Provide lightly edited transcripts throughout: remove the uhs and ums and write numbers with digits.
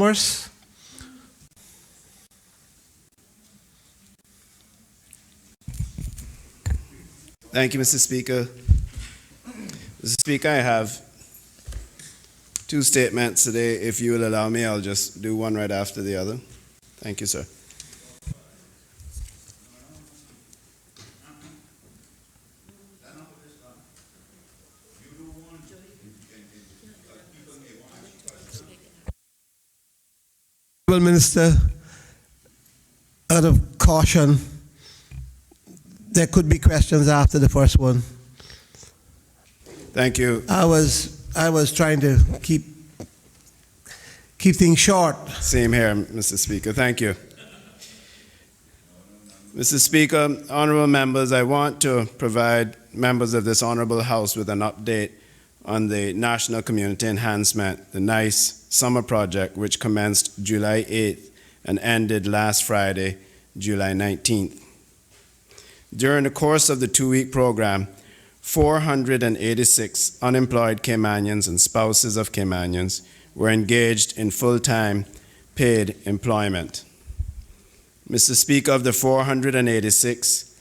Morse. Thank you, Mr. Speaker. Mr. Speaker, I have two statements today. If you will allow me, I'll just do one right after the other. Thank you, sir. Minister, out of caution, there could be questions after the first one. Thank you. I was trying to keep things short. Same here, Mr. Speaker. Thank you. Mr. Speaker, honorable members, I want to provide members of this honorable House with an update on the National Community Enhancement, the NICE Summer Project, which commenced July 8th and ended last Friday, July 19th. During the course of the two-week program, 486 unemployed Caymanians and spouses of Caymanians were engaged in full-time paid employment. Mr. Speaker, of the 486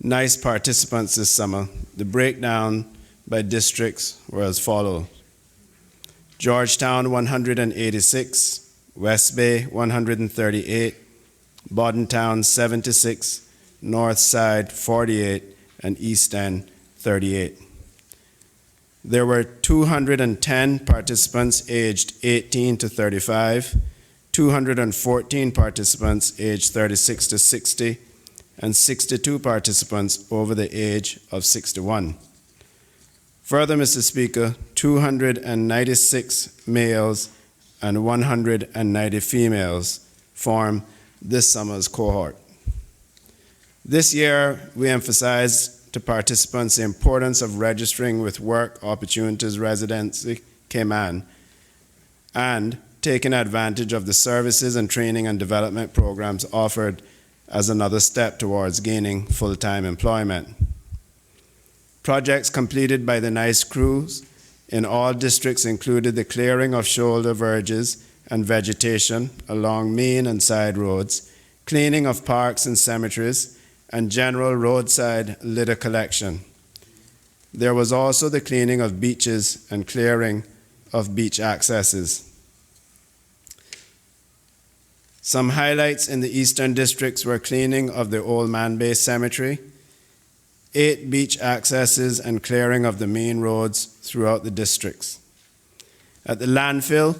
NICE participants this summer, the breakdown by districts were as follows: Georgetown 186, West Bay 138, Bordentown 76, North Side 48, and East End 38. There were 210 participants aged 18 to 35, 214 participants aged 36 to 60, and 62 participants over the age of 61. Further, Mr. Speaker, 296 males and 190 females form this summer's cohort. This year, we emphasized to participants the importance of registering with Work Opportunities Residency Cayman and taking advantage of the services and training and development programs offered as another step towards gaining full-time employment. Projects completed by the NICE crews in all districts included the clearing of shoulder verges and vegetation along main and side roads, cleaning of parks and cemeteries, and general roadside litter collection. There was also the cleaning of beaches and clearing of beach accesses. Some highlights in the eastern districts were cleaning of the Old Man Bay Cemetery, 8 beach accesses, and clearing of the main roads throughout the districts. At the landfill,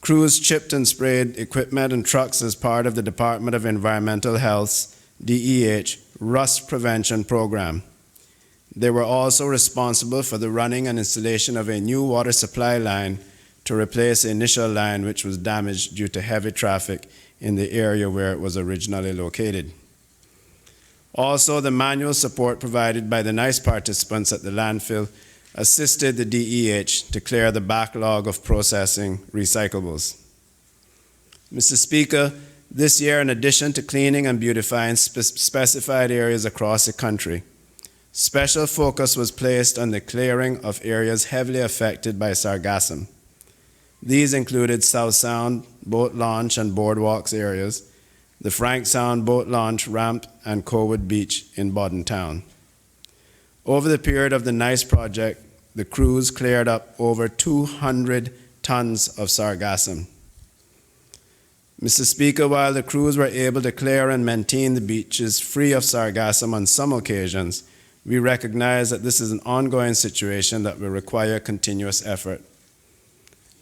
crews chipped and sprayed equipment and trucks as part of the Department of Environmental Health's DEH rust prevention program. They were also responsible for the running and installation of a new water supply line to replace the initial line which was damaged due to heavy traffic in the area where it was originally located. Also, the manual support provided by the NICE participants at the landfill assisted the DEH to clear the backlog of processing recyclables. Mr. Speaker, this year, in addition to cleaning and beautifying specified areas across the country, special focus was placed on the clearing of areas heavily affected by sargassum. These included South Sound, boat launch and boardwalks areas, the Frank Sound boat launch ramp, and Cowood Beach in Bordentown. Over the period of the NICE project, the crews cleared up over 200 tons of sargassum. Mr. Speaker, while the crews were able to clear and maintain the beaches free of sargassum on some occasions, we recognize that this is an ongoing situation that will require continuous effort.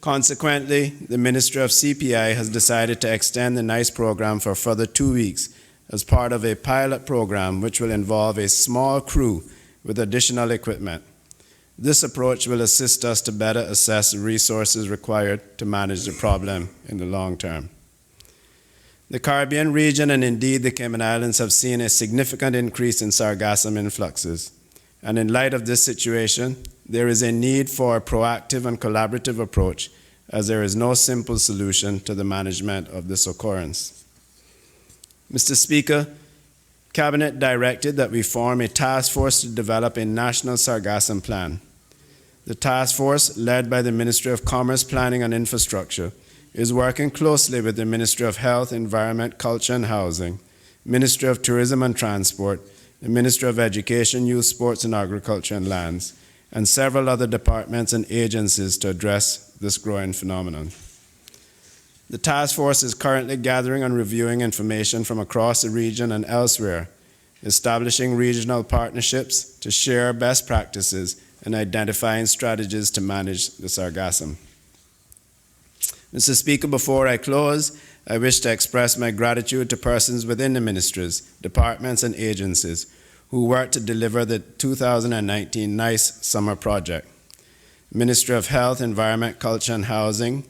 Consequently, the Ministry of CPI has decided to extend the NICE program for a further 2 weeks as part of a pilot program which will involve a small crew with additional equipment. This approach will assist us to better assess the resources required to manage the problem in the long term. The Caribbean region and indeed the Cayman Islands have seen a significant increase in sargassum influxes. And in light of this situation, there is a need for a proactive and collaborative approach, as there is no simple solution to the management of this occurrence. Mr. Speaker, Cabinet directed that we form a task force to develop a national sargassum plan. The task force, led by the Ministry of Commerce, Planning and Infrastructure, is working closely with the Ministry of Health, Environment, Culture and Housing, Ministry of Tourism and Transport, the Ministry of Education, Youth, Sports and Agriculture and Lands, and several other departments and agencies to address this growing phenomenon. The task force is currently gathering and reviewing information from across the region and elsewhere, establishing regional partnerships to share best practices and identifying strategies to manage the sargassum. Mr. Speaker, before I close, I wish to express my gratitude to persons within the ministries, departments, and agencies who worked to deliver the 2019 NICE Summer Project. Ministry of Health, Environment, Culture and Housing,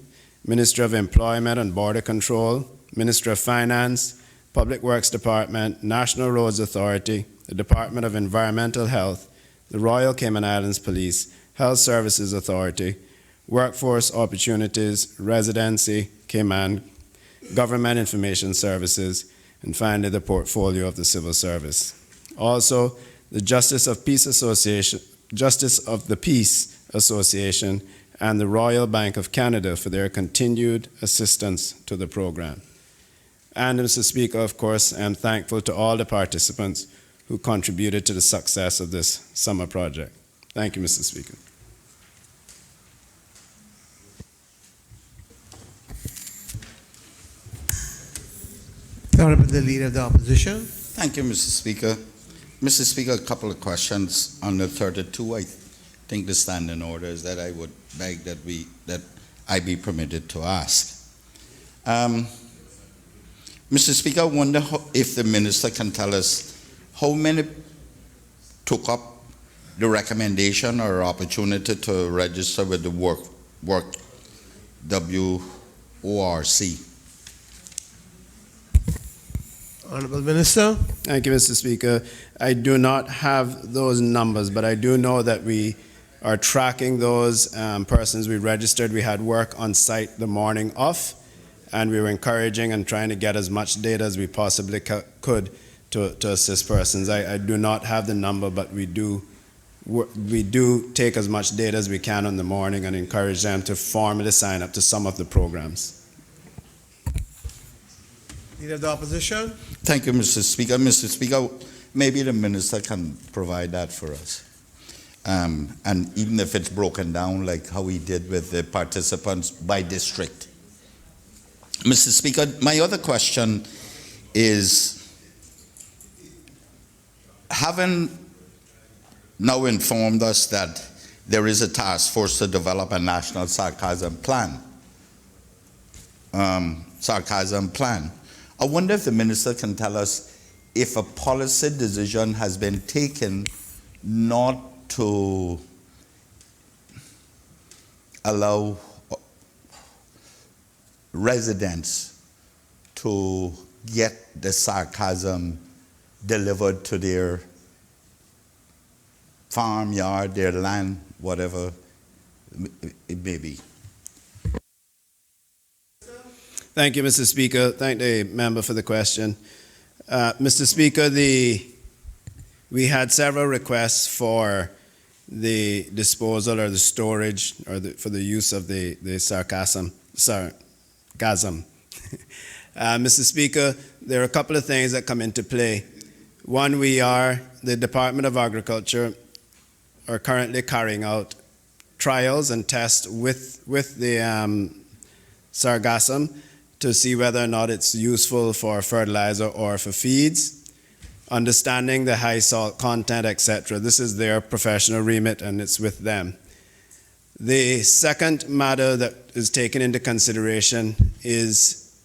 Ministry of Employment and Border Control, Ministry of Finance, Public Works Department, National Roads Authority, the Department of Environmental Health, the Royal Cayman Islands Police, Health Services Authority, Workforce Opportunities, Residency, Cayman, Government Information Services, and finally the portfolio of the Civil Service. Also, the Justice of the Peace Association and the Royal Bank of Canada for their continued assistance to the program. And Mr. Speaker, of course, I am thankful to all the participants who contributed to the success of this summer project. Thank you, Mr. Speaker. Honorable the Leader of the Opposition. Thank you, Mr. Speaker. Mr. Speaker, a couple of questions on the 32. I think the standing order is that I would beg that I be permitted to ask. Mr. Speaker, I wonder if the minister can tell us how many took up the recommendation or opportunity to register with the work WORC. Honorable Minister. Thank you, Mr. Speaker. I do not have those numbers, but I do know that we are tracking those persons we registered. We had work on site the morning of, and we were encouraging and trying to get as much data as we possibly could to assist persons. I do not have the number, but we do take as much data as we can in the morning and encourage them to formally sign up to some of the programs. Leader of the Opposition. Thank you, Mr. Speaker. Mr. Speaker, maybe the minister can provide that for us. And even if it's broken down like how we did with the participants by district. Mr. Speaker, my other question is, having now informed us that there is a task force to develop a national sargassum plan, I wonder if the minister can tell us if a policy decision has been taken not to allow residents to get the sargassum delivered to their farmyard, their land, whatever it may be. Thank you, Mr. Speaker. Thank the member for the question. Mr. Speaker, we had several requests for the disposal or the storage or for the use of the sargassum. Mr. Speaker, there are a couple of things that come into play. One, the Department of Agriculture are currently carrying out trials and tests with the sargassum to see whether or not it's useful for fertilizer or for feeds, understanding the high salt content, etc. This is their professional remit and it's with them. The second matter that is taken into consideration is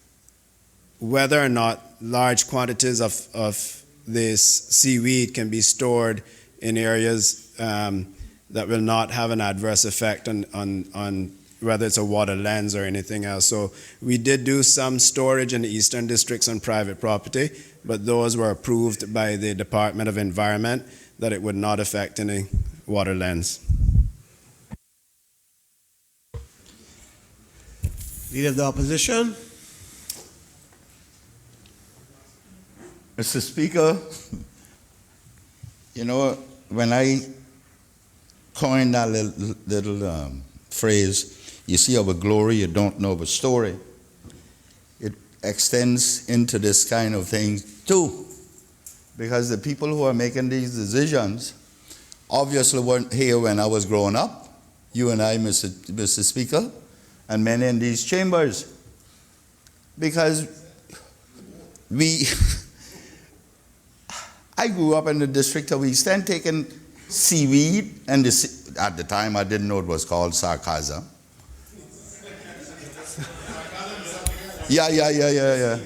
whether or not large quantities of this seaweed can be stored in areas that will not have an adverse effect on whether it's a water lens or anything else. So we did do some storage in the eastern districts on private property, but those were approved by the Department of Environment that it would not affect any water lens. Leader of the Opposition. Mr. Speaker, you know, when I coined that little phrase, You see our glory, you don't know our story. It extends into this kind of thing too. Because the people who are making these decisions obviously weren't here when I was growing up. You and I, Mr. Speaker, and many in these chambers. Because I grew up in the District of East End taking seaweed, and at the time I didn't know it was called sarcasm. Yeah.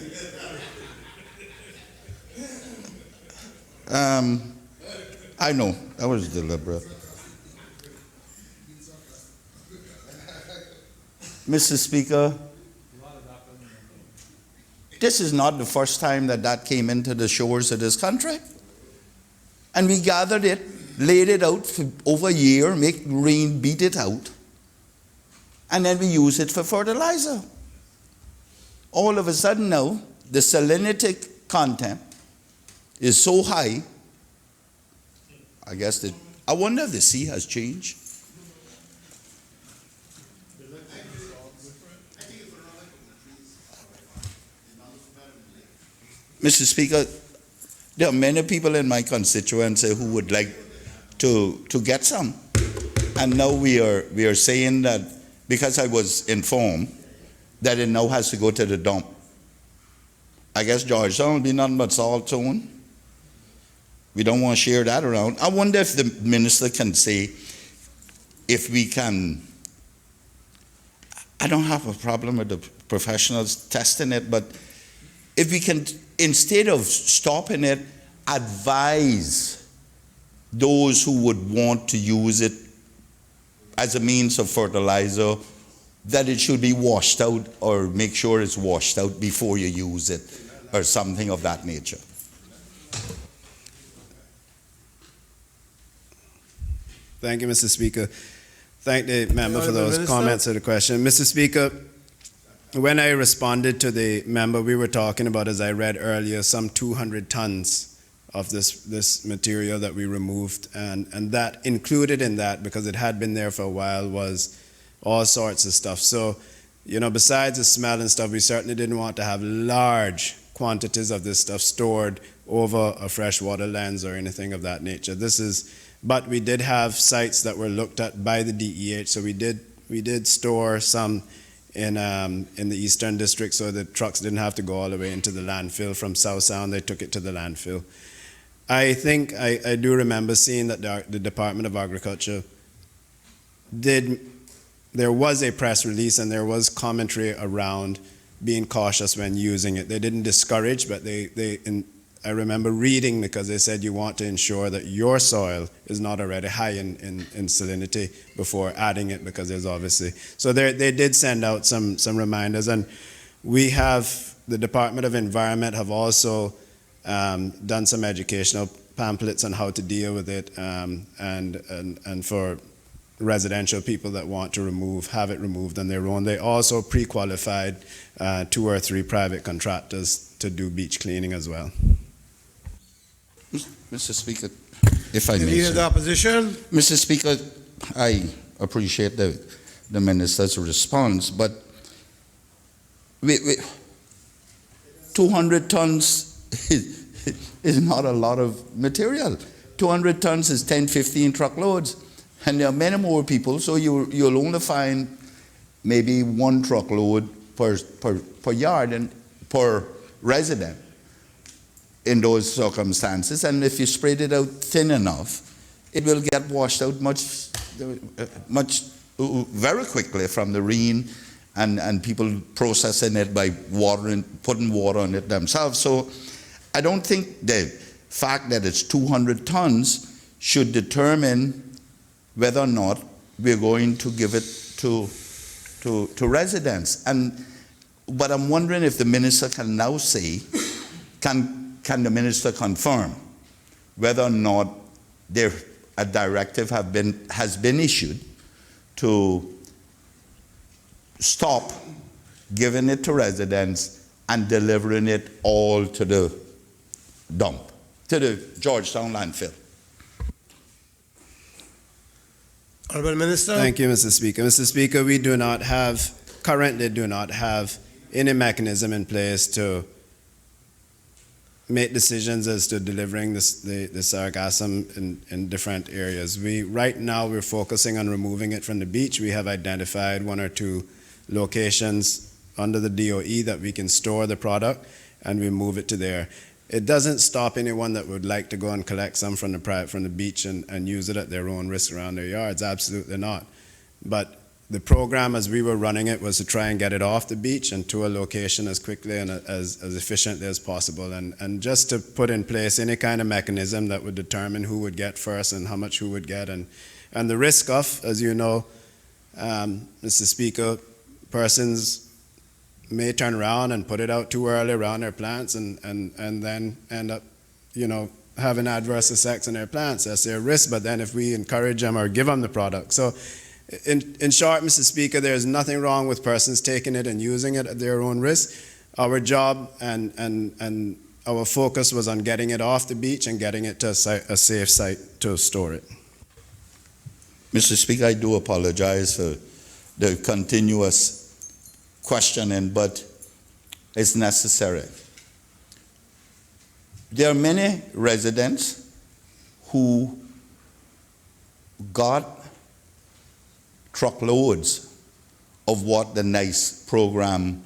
I know, that was deliberate. Mr. Speaker, this is not the first time that came into the shores of this country. And we gathered it, laid it out for over a year, make rain beat it out, and then we use it for fertilizer. All of a sudden now, the salinity content is so high, I wonder if the sea has changed. Mr. Speaker, there are many people in my constituency who would like to get some. And now we are saying that, because I was informed, that it now has to go to the dump. I guess Georgetown will be nothing but salt soon. We don't want to share that around. I wonder if the minister can say, if we can, I don't have a problem with the professionals testing it, but if we can, instead of stopping it, advise those who would want to use it as a means of fertilizer, that it should be washed out, or make sure it's washed out before you use it, or something of that nature. Thank you, Mr. Speaker. Thank the member for those comments or the question. Mr. Speaker, when I responded to the member, we were talking about, as I read earlier, some 200 tons of this material that we removed, and that included in that, because it had been there for a while, was all sorts of stuff. So, besides the smell and stuff, we certainly didn't want to have large quantities of this stuff stored over a freshwater lens or anything of that nature. But we did have sites that were looked at by the DEH, so we did store some in the Eastern District, so the trucks didn't have to go all the way into the landfill from South Sound. They took it to the landfill. I think I do remember seeing that the Department of Agriculture there was a press release and there was commentary around being cautious when using it. They didn't discourage, but I remember reading, because they said you want to ensure that your soil is not already high in salinity before adding it, because there's obviously, so they did send out some reminders. And we have, the Department of Environment have also done some educational pamphlets on how to deal with it, and for residential people that want to have it removed on their own. They also pre-qualified 2 or 3 private contractors to do beach cleaning as well. Mr. Speaker, if I may. Leader of the Opposition. Mr. Speaker, I appreciate the minister's response, but 200 tons is not a lot of material. 200 tons is 10, 15 truckloads, and there are many more people, so you'll only find maybe 1 truckload per yard and per resident in those circumstances. And if you spread it out thin enough, it will get washed out very quickly from the rain and people processing it by putting water on it themselves. So I don't think the fact that it's 200 tons should determine whether or not we're going to give it to residents. But I'm wondering if the minister can now say, can the minister confirm whether or not a directive has been issued to stop giving it to residents and delivering it all to the dump, to the Georgetown landfill? Honorable Minister. Thank you, Mr. Speaker. Mr. Speaker, we currently do not have any mechanism in place to make decisions as to delivering the sargassum in different areas. Right now, we're focusing on removing it from the beach. We have identified 1 or 2 locations under the DOE that we can store the product, and we move it to there. It doesn't stop anyone that would like to go and collect some from the beach and use it at their own risk around their yards. Absolutely not. But the program, as we were running it, was to try and get it off the beach and to a location as quickly and as efficiently as possible, and just to put in place any kind of mechanism that would determine who would get first and how much who would get, and the risk of, as you know, Mr. Speaker, persons may turn around and put it out too early around their plants and then end up, having adverse effects on their plants. That's their risk, but then if we encourage them or give them the product. So in short, Mr. Speaker, there's nothing wrong with persons taking it and using it at their own risk. Our job and our focus was on getting it off the beach and getting it to a safe site to store it. Mr. Speaker, I do apologize for the continuous questioning, but it's necessary. There are many residents who got truckloads of what the NICE program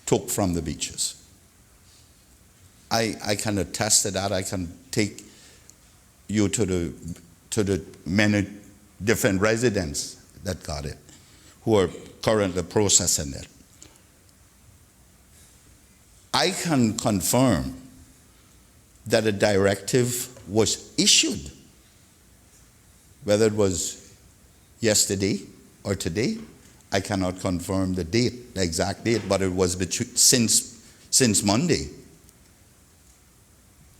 took from the beaches. I can attest to that. I can take you to the many different residents that got it, who are currently processing it. I can confirm that a directive was issued, whether it was yesterday or today. I cannot confirm the date, the exact date, but it was since Monday,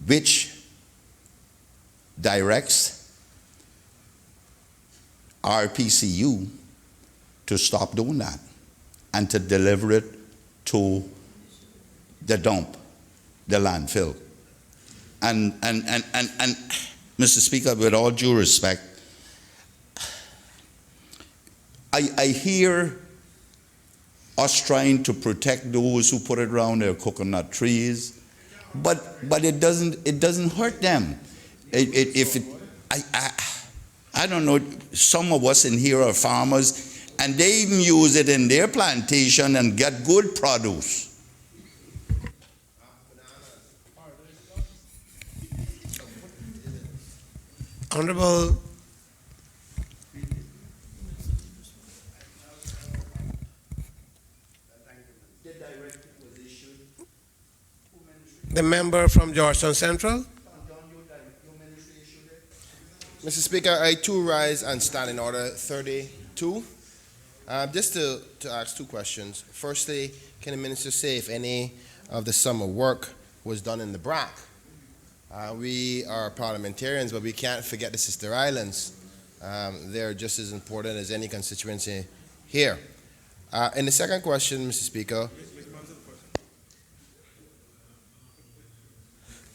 which directs RPCU to stop doing that and to deliver it to the dump, the landfill. And Mr. Speaker, with all due respect, I hear us trying to protect those who put it around their coconut trees, but it doesn't hurt them. I don't know, some of us in here are farmers, and they even use it in their plantation and get good produce. Honorable the member from Georgetown Central. Mr. Speaker, I too rise and stand in order 32. Just to ask 2 questions. Firstly, can the minister say if any of the summer work was done in the BRAC? We are parliamentarians, but we can't forget the sister islands. They're just as important as any constituency here. And the second question, Mr. Speaker.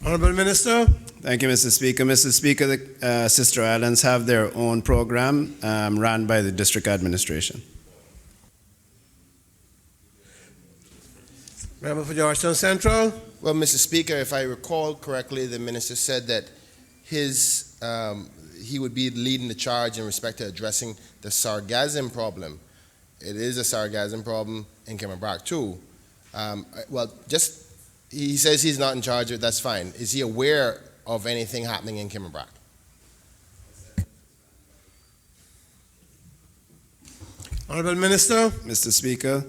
Honorable Minister. Thank you, Mr. Speaker. Mr. Speaker, the sister islands have their own program run by the district administration. Member for Georgetown Central. Well, Mr. Speaker, if I recall correctly, the minister said that he would be leading the charge in respect to addressing the sargassum problem. It is a sargassum problem in Kimmerbrook too. He says he's not in charge of it, that's fine. Is he aware of anything happening in Kimmerbrook? Honorable Minister. Mr. Speaker,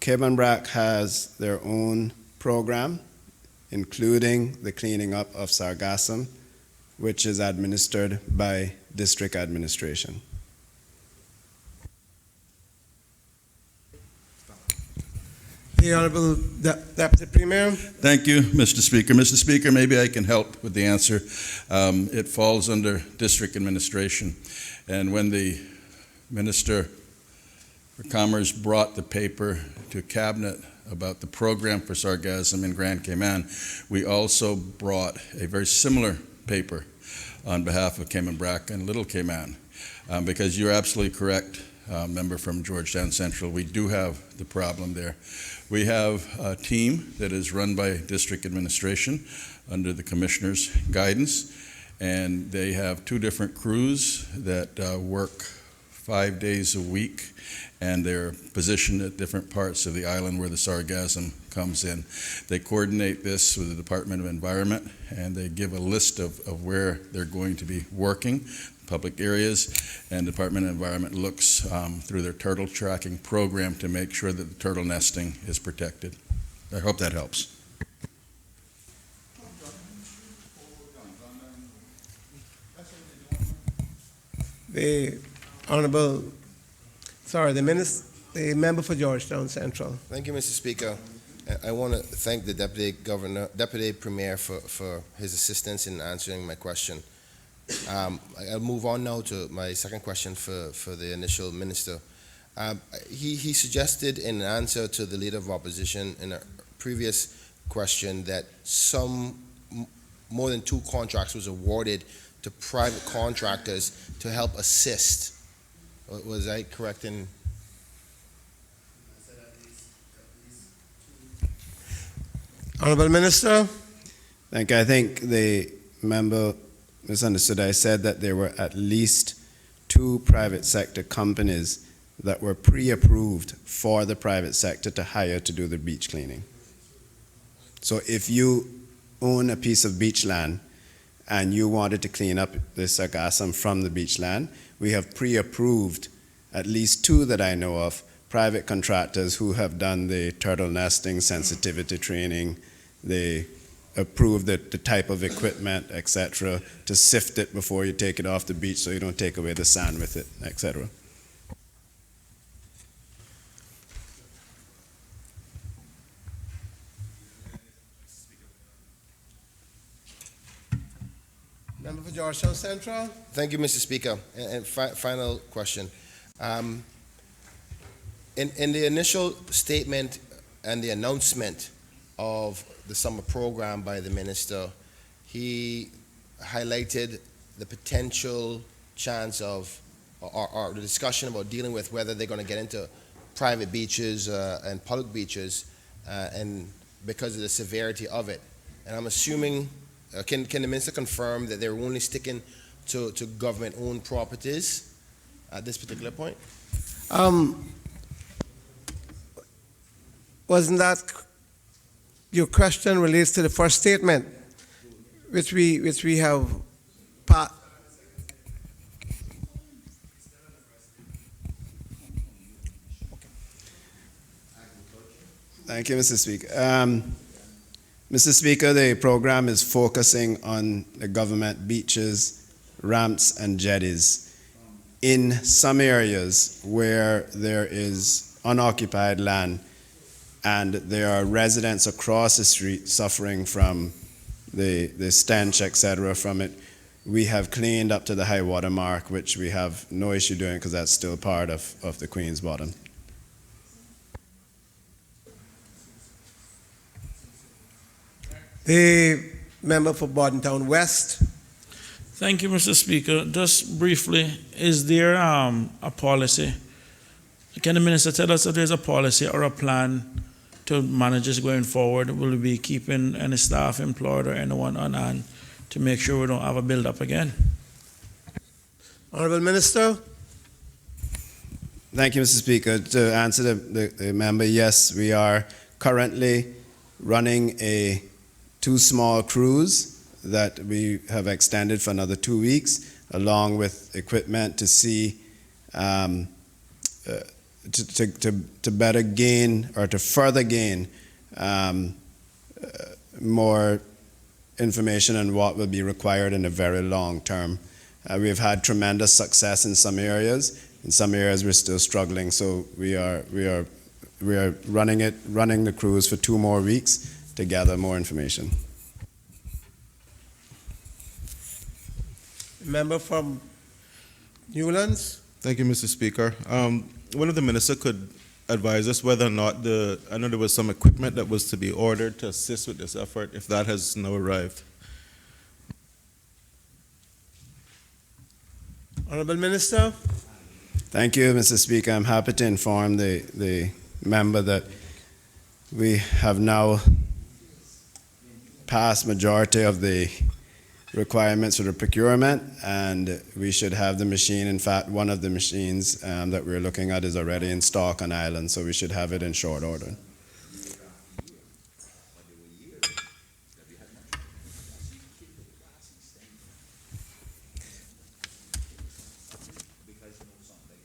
Kimmerbrook has their own program, including the cleaning up of sargassum, which is administered by district administration. The Honorable Deputy Premier. Thank you, Mr. Speaker. Mr. Speaker, maybe I can help with the answer. It falls under district administration. And when the Minister for Commerce brought the paper to Cabinet about the program for sargassum in Grand Cayman, we also brought a very similar paper on behalf of Cayman Brac and Little Cayman. Because you're absolutely correct, member from Georgetown Central, we do have the problem there. We have a team that is run by district administration under the commissioner's guidance, and they have two different crews that work 5 days a week, and they're positioned at different parts of the island where the sargassum comes in. They coordinate this with the Department of Environment, and they give a list of where they're going to be working, public areas, and Department of Environment looks through their turtle tracking program to make sure that the turtle nesting is protected. I hope that helps. The Honorable, the member for Georgetown Central. Thank you, Mr. Speaker. I want to thank the Deputy Premier for his assistance in answering my question. I'll move on now to my second question for the initial minister. He suggested in answer to the Leader of Opposition in a previous question that more than 2 contracts was awarded to private contractors to help assist. Was I correct in? Honorable Minister. I think the member misunderstood. I said that there were at least 2 private sector companies that were pre-approved for the private sector to hire to do the beach cleaning. So if you own a piece of beach land and you wanted to clean up the sargassum from the beach land, we have pre-approved at least 2 that I know of, private contractors who have done the turtle nesting sensitivity training. They approve the type of equipment, etc., to sift it before you take it off the beach so you don't take away the sand with it, etc. Member for Georgetown Central. Thank you, Mr. Speaker. And final question. In the initial statement and the announcement of the summer program by the minister, he highlighted the potential chance of, or the discussion about dealing with whether they're going to get into private beaches and public beaches, and because of the severity of it. And I'm assuming, can the minister confirm that they're only sticking to government-owned properties at this particular point? Wasn't that your question relates to the first statement, which we have Thank you, Mr. Speaker. Mr. Speaker, the program is focusing on the government beaches, ramps, and jetties in some areas where there is unoccupied land and there are residents across the street suffering from the stench, etc., from it. We have cleaned up to the high water mark, which we have no issue doing because that's still part of the Queen's Bottom. the member for Bordentown West. Thank you, Mr. Speaker. Just briefly, is there a policy? Can the minister tell us if there's a policy or a plan to manage this going forward? Will we be keeping any staff employed or anyone on hand to make sure we don't have a build-up again? Honorable Minister. Thank you, Mr. Speaker. To answer the member, yes, we are currently running 2 small crews that we have extended for another 2 weeks, along with equipment to see to better gain or to further gain more information on what will be required in the very long term. We've had tremendous success in some areas. In some areas, we're still struggling. So we are running the crews for 2 more weeks to gather more information. Member from Newlands. Thank you, Mr. Speaker. Whether the minister could advise us whether or not I know there was some equipment that was to be ordered to assist with this effort, if that has now arrived. Honorable Minister. Thank you, Mr. Speaker. I'm happy to inform the member that we have now passed majority of the requirements for the procurement, and we should have the machine. In fact, one of the machines that we're looking at is already in stock on island, so we should have it in short order.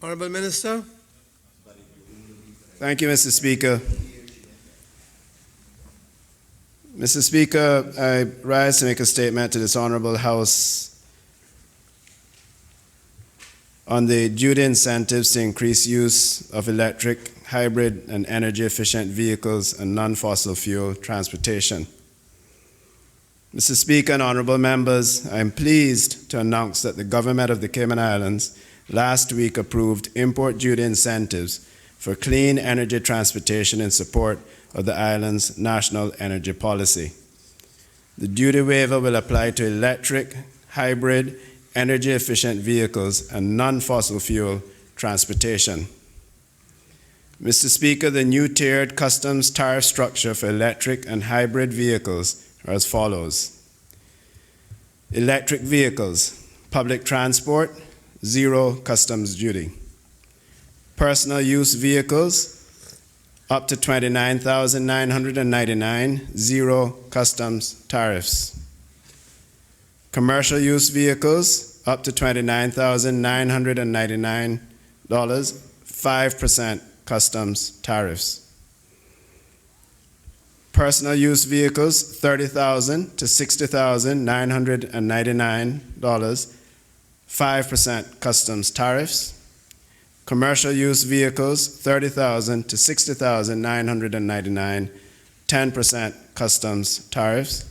Honorable Minister. Thank you, Mr. Speaker. Mr. Speaker, I rise to make a statement to this honorable House on the duty incentives to increase use of electric, hybrid, and energy-efficient vehicles and non-fossil fuel transportation. Mr. Speaker and honorable members, I am pleased to announce that the government of the Cayman Islands last week approved import duty incentives for clean energy transportation in support of the island's national energy policy. The duty waiver will apply to electric, hybrid, energy-efficient vehicles and non-fossil fuel transportation. Mr. Speaker, the new tiered customs tariff structure for electric and hybrid vehicles are as follows. Electric vehicles, public transport, 0 customs duty. Personal use vehicles, up to $29,999, 0 customs tariffs. Commercial use vehicles, up to $29,999, 5% customs tariffs. Personal use vehicles, $30,000 to $60,999, 5% customs tariffs. Commercial use vehicles, $30,000 to $60,999, 10% customs tariffs.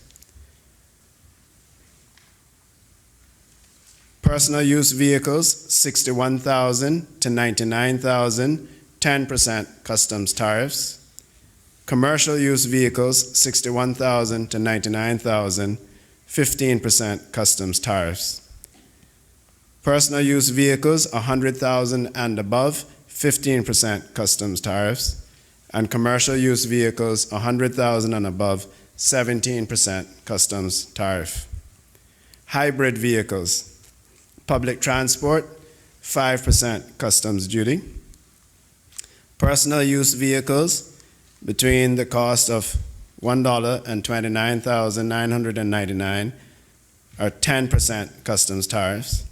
Personal use vehicles, $61,000 to $99,000, 10% customs tariffs. Commercial use vehicles, $61,000 to $99,000, 15% customs tariffs. Personal use vehicles, $100,000 and above, 15% customs tariffs. And commercial use vehicles, $100,000 and above, 17% customs tariff. Hybrid vehicles, public transport, 5% customs duty. Personal use vehicles, between the cost of $1 and $29,999 are 10% customs tariffs.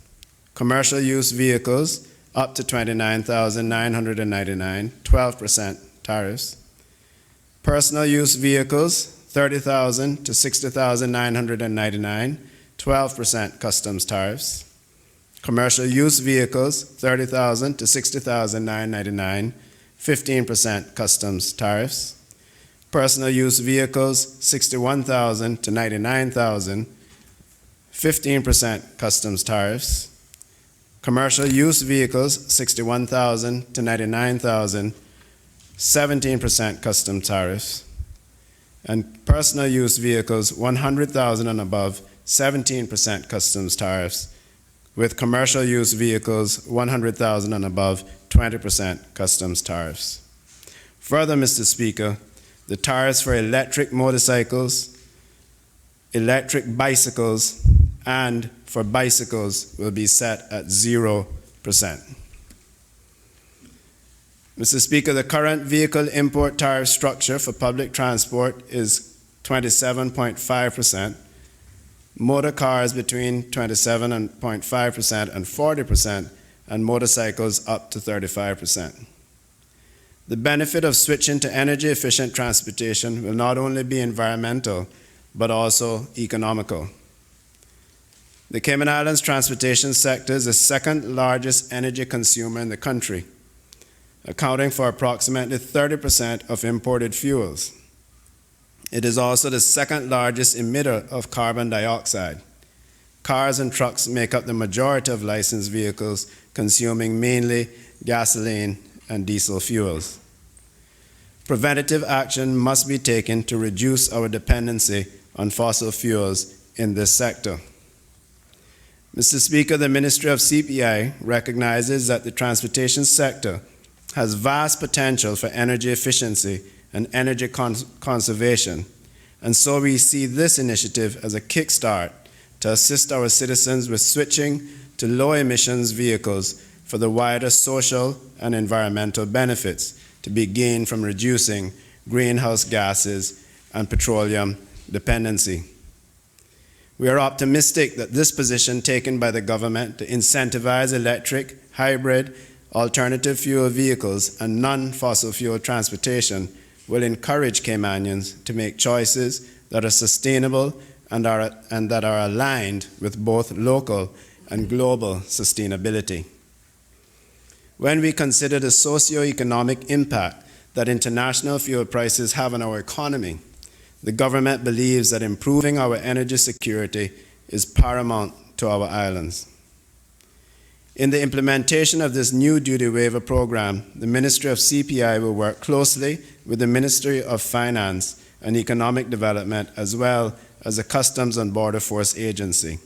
Commercial use vehicles up to $29,999, 12% tariffs. Personal use vehicles $30,000 to $60,999, 12% customs tariffs. Commercial use vehicles $30,000 to $60,999, 15% customs tariffs. Personal use vehicles $61,000 to $99,000, 15% customs tariffs. Commercial use vehicles $61,000 to $99,000, 17% custom tariffs. And personal use vehicles $100,000 and above, 17% customs tariffs, with commercial use vehicles $100,000 and above, 20% customs tariffs. Further, Mr. Speaker, the tariffs for electric motorcycles, electric bicycles, and for bicycles will be set at 0%. Mr. Speaker, the current vehicle import tariff structure for public transport is 27.5%, motor cars between 27.5% and 40%, and motorcycles up to 35%. The benefit of switching to energy-efficient transportation will not only be environmental, but also economical. The Cayman Islands transportation sector is the second largest energy consumer in the country, accounting for approximately 30% of imported fuels. It is also the second largest emitter of carbon dioxide. Cars and trucks make up the majority of licensed vehicles, consuming mainly gasoline and diesel fuels. Preventative action must be taken to reduce our dependency on fossil fuels in this sector. Mr. Speaker, the Ministry of CPI recognizes that the transportation sector has vast potential for energy efficiency and energy conservation, and so we see this initiative as a kickstart to assist our citizens with switching to low emissions vehicles for the wider social and environmental benefits to be gained from reducing greenhouse gases and petroleum dependency. We are optimistic that this position taken by the government to incentivize electric, hybrid, alternative fuel vehicles and non-fossil fuel transportation will encourage Caymanians to make choices that are sustainable and that are aligned with both local and global sustainability. When we consider the socio-economic impact that international fuel prices have on our economy, the government believes that improving our energy security is paramount to our islands. In the implementation of this new duty waiver program, the Ministry of CPI will work closely with the Ministry of Finance and Economic Development as well as the Customs and Border Force Agency.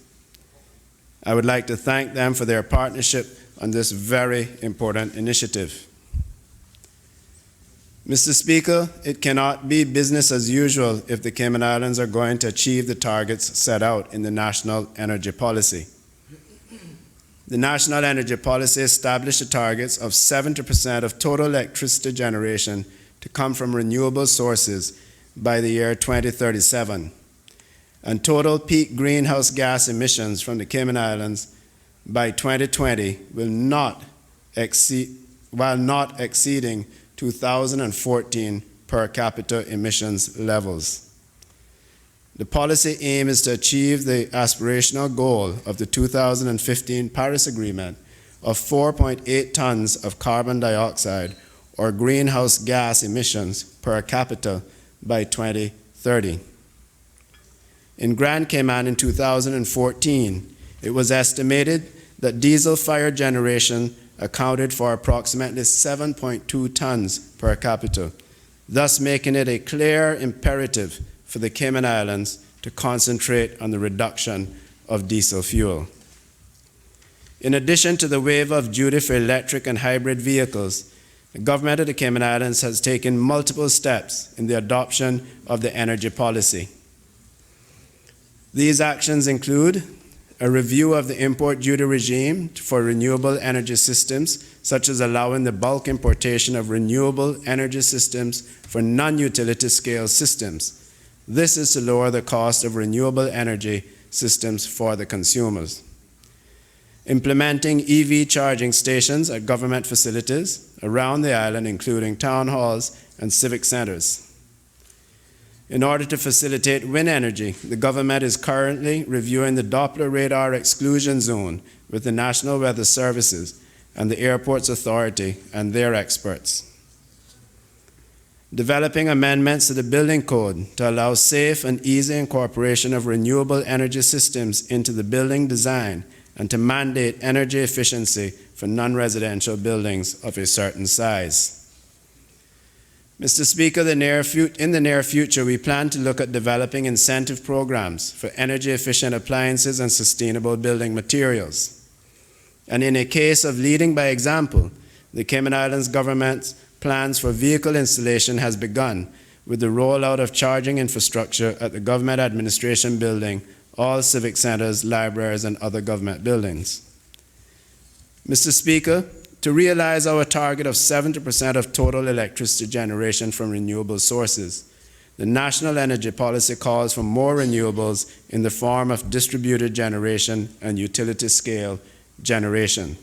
I would like to thank them for their partnership on this very important initiative. Mr. Speaker, it cannot be business as usual if the Cayman Islands are going to achieve the targets set out in the National Energy Policy. The National Energy Policy established the targets of 70% of total electricity generation to come from renewable sources by the year 2037, and total peak greenhouse gas emissions from the Cayman Islands by 2020 while not exceeding 2014 per capita emissions levels. The policy aim is to achieve the aspirational goal of the 2015 Paris Agreement of 4.8 tons of carbon dioxide or greenhouse gas emissions per capita by 2030. In Grand Cayman in 2014, it was estimated that diesel-fired generation accounted for approximately 7.2 tons per capita, thus making it a clear imperative for the Cayman Islands to concentrate on the reduction of diesel fuel. In addition to the waiver of duty for electric and hybrid vehicles, the government of the Cayman Islands has taken multiple steps in the adoption of the energy policy. These actions include a review of the import duty regime for renewable energy systems, such as allowing the bulk importation of renewable energy systems for non-utility scale systems. This is to lower the cost of renewable energy systems for the consumers. Implementing EV charging stations at government facilities around the island, including town halls and civic centers. In order to facilitate wind energy, the government is currently reviewing the Doppler radar exclusion zone with the National Weather Services and the Airports Authority and their experts. Developing amendments to the building code to allow safe and easy incorporation of renewable energy systems into the building design and to mandate energy efficiency for non-residential buildings of a certain size. Mr. Speaker, in the near future, we plan to look at developing incentive programs for energy-efficient appliances and sustainable building materials. And in a case of leading by example, the Cayman Islands government's plans for vehicle installation has begun with the rollout of charging infrastructure at the Government Administration Building, all civic centers, libraries, and other government buildings. Mr. Speaker, to realize our target of 70% of total electricity generation from renewable sources, the National Energy Policy calls for more renewables in the form of distributed generation and utility scale generation.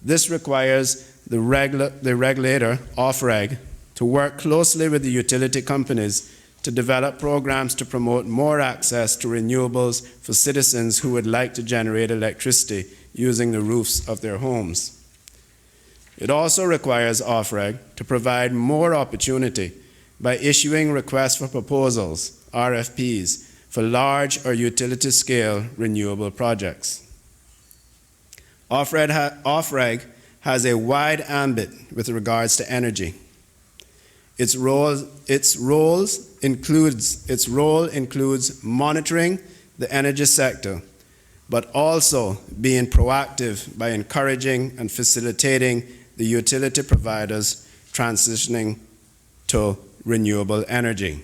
This requires the regulator, OFREG, to work closely with the utility companies to develop programs to promote more access to renewables for citizens who would like to generate electricity using the roofs of their homes. It also requires OFREG to provide more opportunity by issuing requests for proposals, RFPs, for large or utility-scale renewable projects. OFREG has a wide ambit with regards to energy. Its role includes monitoring the energy sector, but also being proactive by encouraging and facilitating the utility providers transitioning to renewable energy.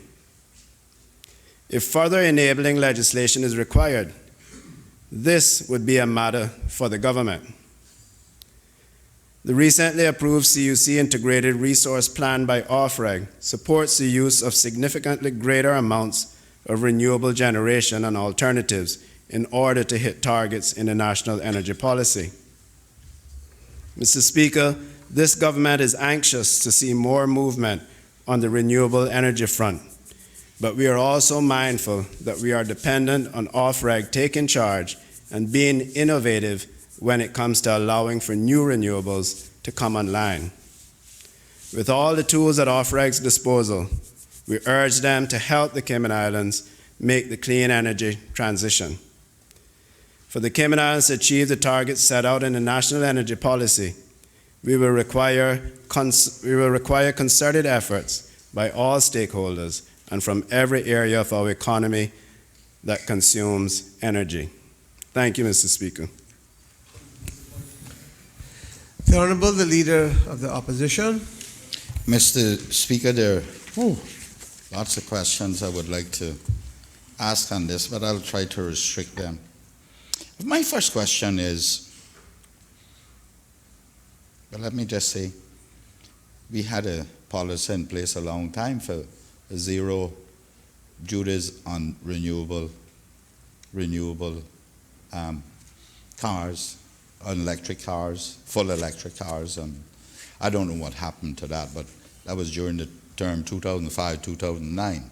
If further enabling legislation is required, this would be a matter for the government. The recently approved CUC Integrated Resource Plan by OFREG supports the use of significantly greater amounts of renewable generation and alternatives in order to hit targets in the national energy policy. Mr. Speaker, this government is anxious to see more movement on the renewable energy front, but we are also mindful that we are dependent on OFREG taking charge and being innovative when it comes to allowing for new renewables to come online. With all the tools at OFREG's disposal, we urge them to help the Cayman Islands make the clean energy transition. For the Cayman Islands to achieve the targets set out in the national energy policy, we will require concerted efforts by all stakeholders and from every area of our economy that consumes energy. Thank you, Mr. Speaker. The Honorable, the Leader of the Opposition. Mr. Speaker, there are lots of questions I would like to ask on this, but I'll try to restrict them. My first question is, well, let me just say, we had a policy in place a long time for zero duties on renewable cars, on electric cars, full electric cars, and I don't know what happened to that, but that was during the term 2005-2009.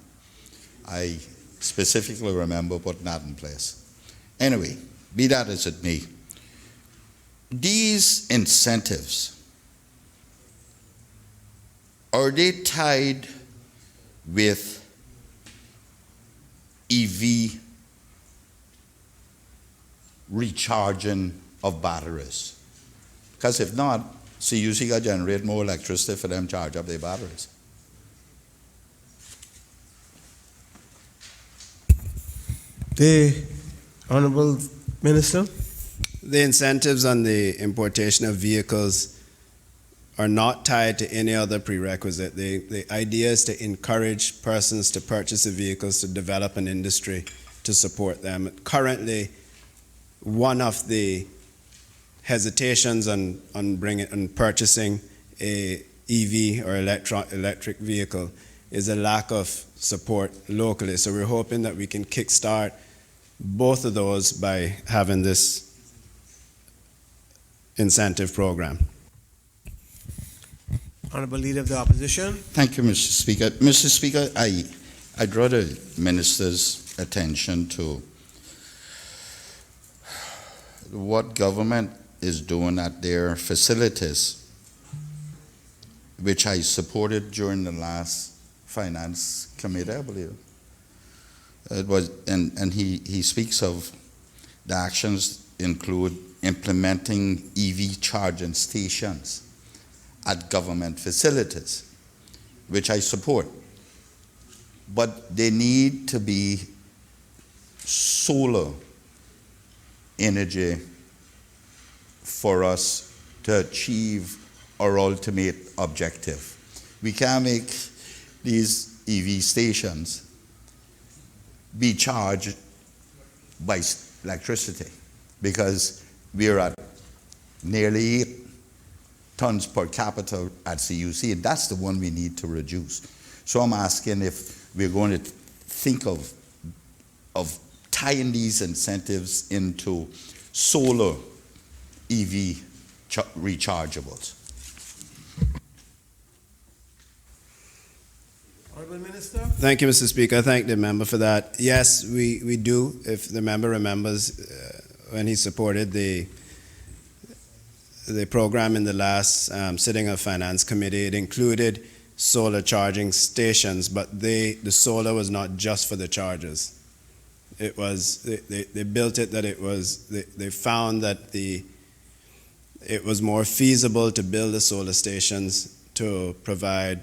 I specifically remember putting that in place. Anyway, be that as it may, these incentives, are they tied with EV recharging of batteries? Because if not, CUC got to generate more electricity for them to charge up their batteries. The Honorable Minister. The incentives on the importation of vehicles are not tied to any other prerequisite. The idea is to encourage persons to purchase the vehicles, to develop an industry to support them. Currently, one of the hesitations on purchasing a EV or electric vehicle is a lack of support locally. So we're hoping that we can kickstart both of those by having this incentive program. Honorable Leader of the Opposition. Thank you, Mr. Speaker. Mr. Speaker, I draw the Minister's attention to what government is doing at their facilities, which I supported during the last Finance Committee, I believe. It was, and he speaks of the actions include implementing EV charging stations at government facilities, which I support. But they need to be solar energy for us to achieve our ultimate objective. We can't make these EV stations be charged by electricity because we're at nearly 8 tons per capita at CUC, and that's the one we need to reduce. So I'm asking if we're going to think of tying these incentives into solar EV rechargeables. Honorable Minister. Thank you, Mr. Speaker. I thank the member for that. Yes, we do. If the member remembers, when he supported the program in the last sitting of Finance Committee, it included solar charging stations, but the solar was not just for the chargers. It was, they built it that it was, they found that it was more feasible to build the solar stations to provide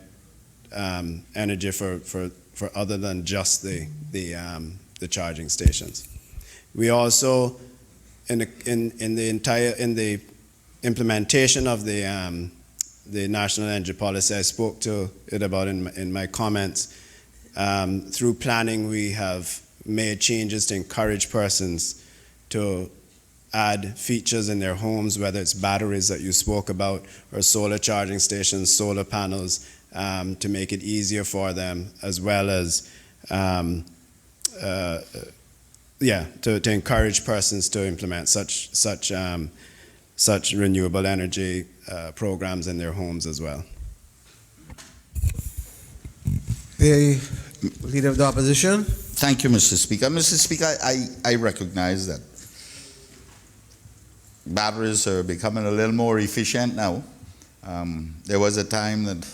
energy for other than just the charging stations. We also in the implementation of the National Energy Policy, I spoke to it about in my comments. Through planning, we have made changes to encourage persons to add features in their homes, whether it's batteries that you spoke about, or solar charging stations, solar panels, to make it easier for them, as well as to encourage persons to implement such renewable energy programs in their homes as well. The Leader of the Opposition. Thank you, Mr. Speaker. Mr. Speaker, I recognize that batteries are becoming a little more efficient now. There was a time that,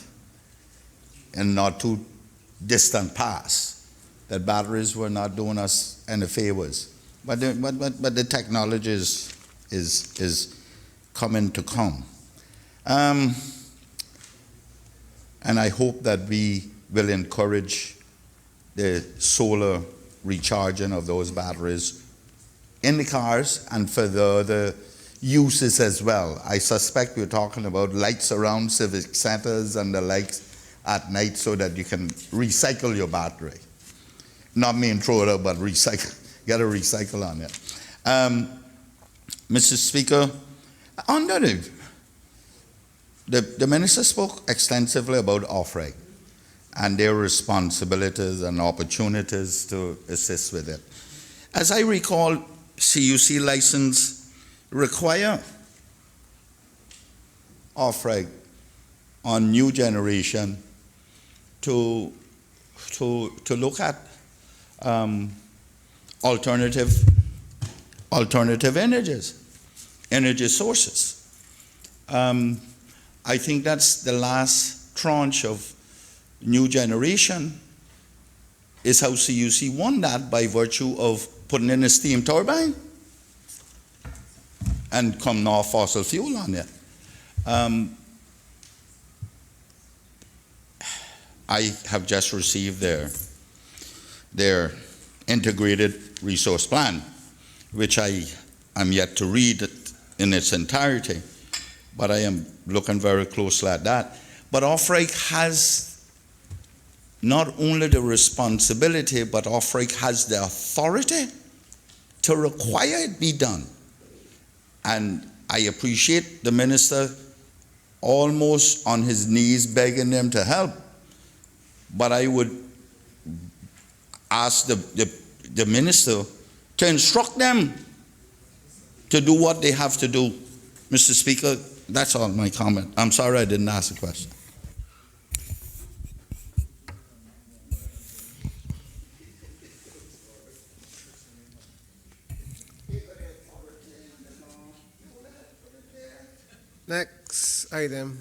in not too distant past, that batteries were not doing us any favors. But the technology is coming to come. And I hope that we will encourage the solar recharging of those batteries in the cars and for the other uses as well. I suspect we're talking about lights around civic centers and the likes at night so that you can recycle your battery. Not mean throw it out, but recycle. Get a recycle on it. Mr. Speaker, under the minister spoke extensively about OFREG and their responsibilities and opportunities to assist with it. As I recall, CUC license require OFREG on new generation to look at alternative energy sources. I think that's the last tranche of new generation is how CUC won that by virtue of putting in a steam turbine and come off fossil fuel on it. I have just received their integrated resource plan, which I am yet to read it in its entirety, but I am looking very closely at that. But OFREG has not only the responsibility, but OFREG has the authority to require it be done. And I appreciate the minister almost on his knees begging them to help. But I would ask the minister to instruct them to do what they have to do. Mr. Speaker, that's all my comment. I'm sorry I didn't ask a question. Next item.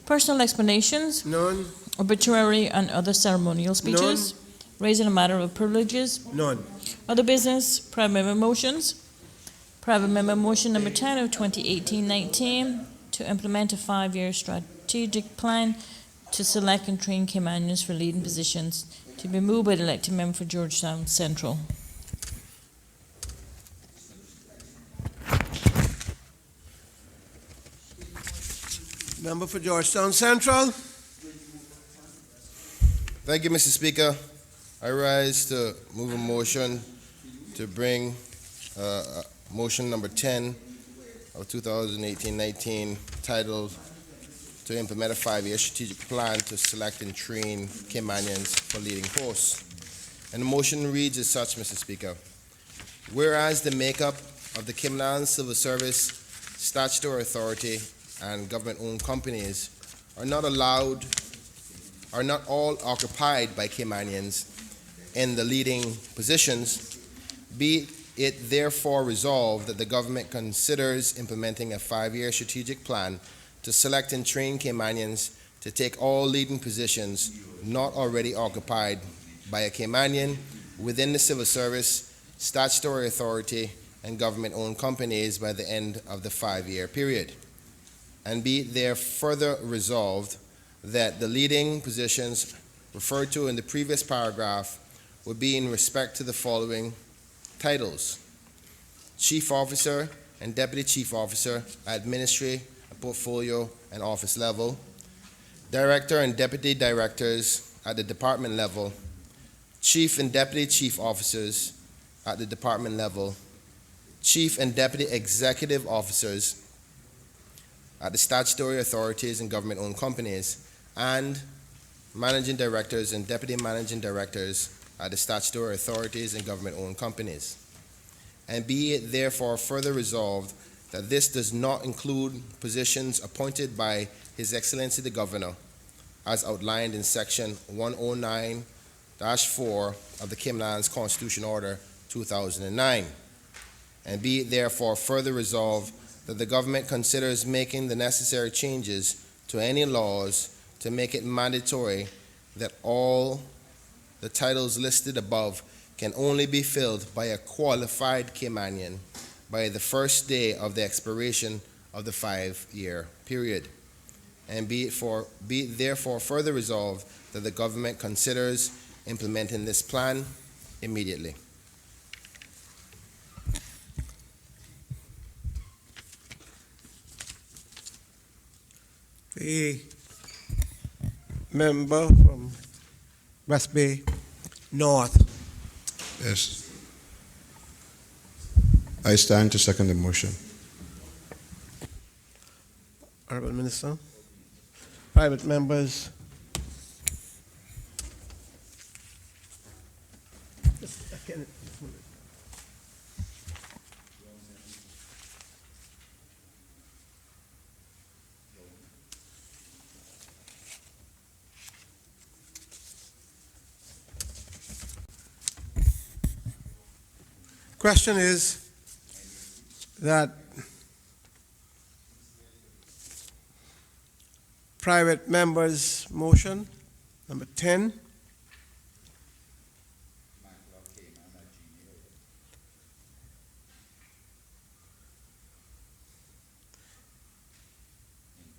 Personal explanations, None. obituary and other ceremonial speeches, raising a matter of privileges, None. other business, private member motions. Private member motion number 10 of 2018-19 to implement a 5-year strategic plan to select and train Caymanians for leading positions, to be moved by the elected member for Georgetown Central. Member for Georgetown Central. Thank you, Mr. Speaker. I rise to move a motion to bring motion number 10 of 2018-19 titled to implement a 5-year strategic plan to select and train Caymanians for leading posts. And the motion reads as such, Mr. Speaker. Whereas the makeup of the Cayman Civil Service, Statutory Authority, and government-owned companies are not all occupied by Caymanians in the leading positions, be it therefore resolved that the government considers implementing a 5-year strategic plan to select and train Caymanians to take all leading positions not already occupied by a Caymanian within the civil service, statutory authority, and government-owned companies by the end of the 5-year period. and be it there further resolved that the leading positions referred to in the previous paragraph would be in respect to the following titles: Chief Officer and Deputy Chief Officer at Ministry, Portfolio, and Office level, Director and Deputy Directors at the Department level, Chief and Deputy Chief Officers at the Department level, Chief and Deputy Executive Officers at the statutory authorities and government-owned companies, and Managing Directors and Deputy Managing Directors at the statutory authorities and government-owned companies. And be it therefore further resolved that this does not include positions appointed by His Excellency the Governor, as outlined in Section 109-4 of the Cayman Islands Constitution Order 2009. And be it therefore further resolved that the government considers making the necessary changes to any laws to make it mandatory that all the titles listed above can only be filled by a qualified Caymanian by the first day of the expiration of the 5-year period. And be it therefore further resolved that the government considers implementing this plan immediately. The member from West Bay North. Yes. I stand to second the motion. Honorable Minister. Private members. Question is that private members' motion, number 10,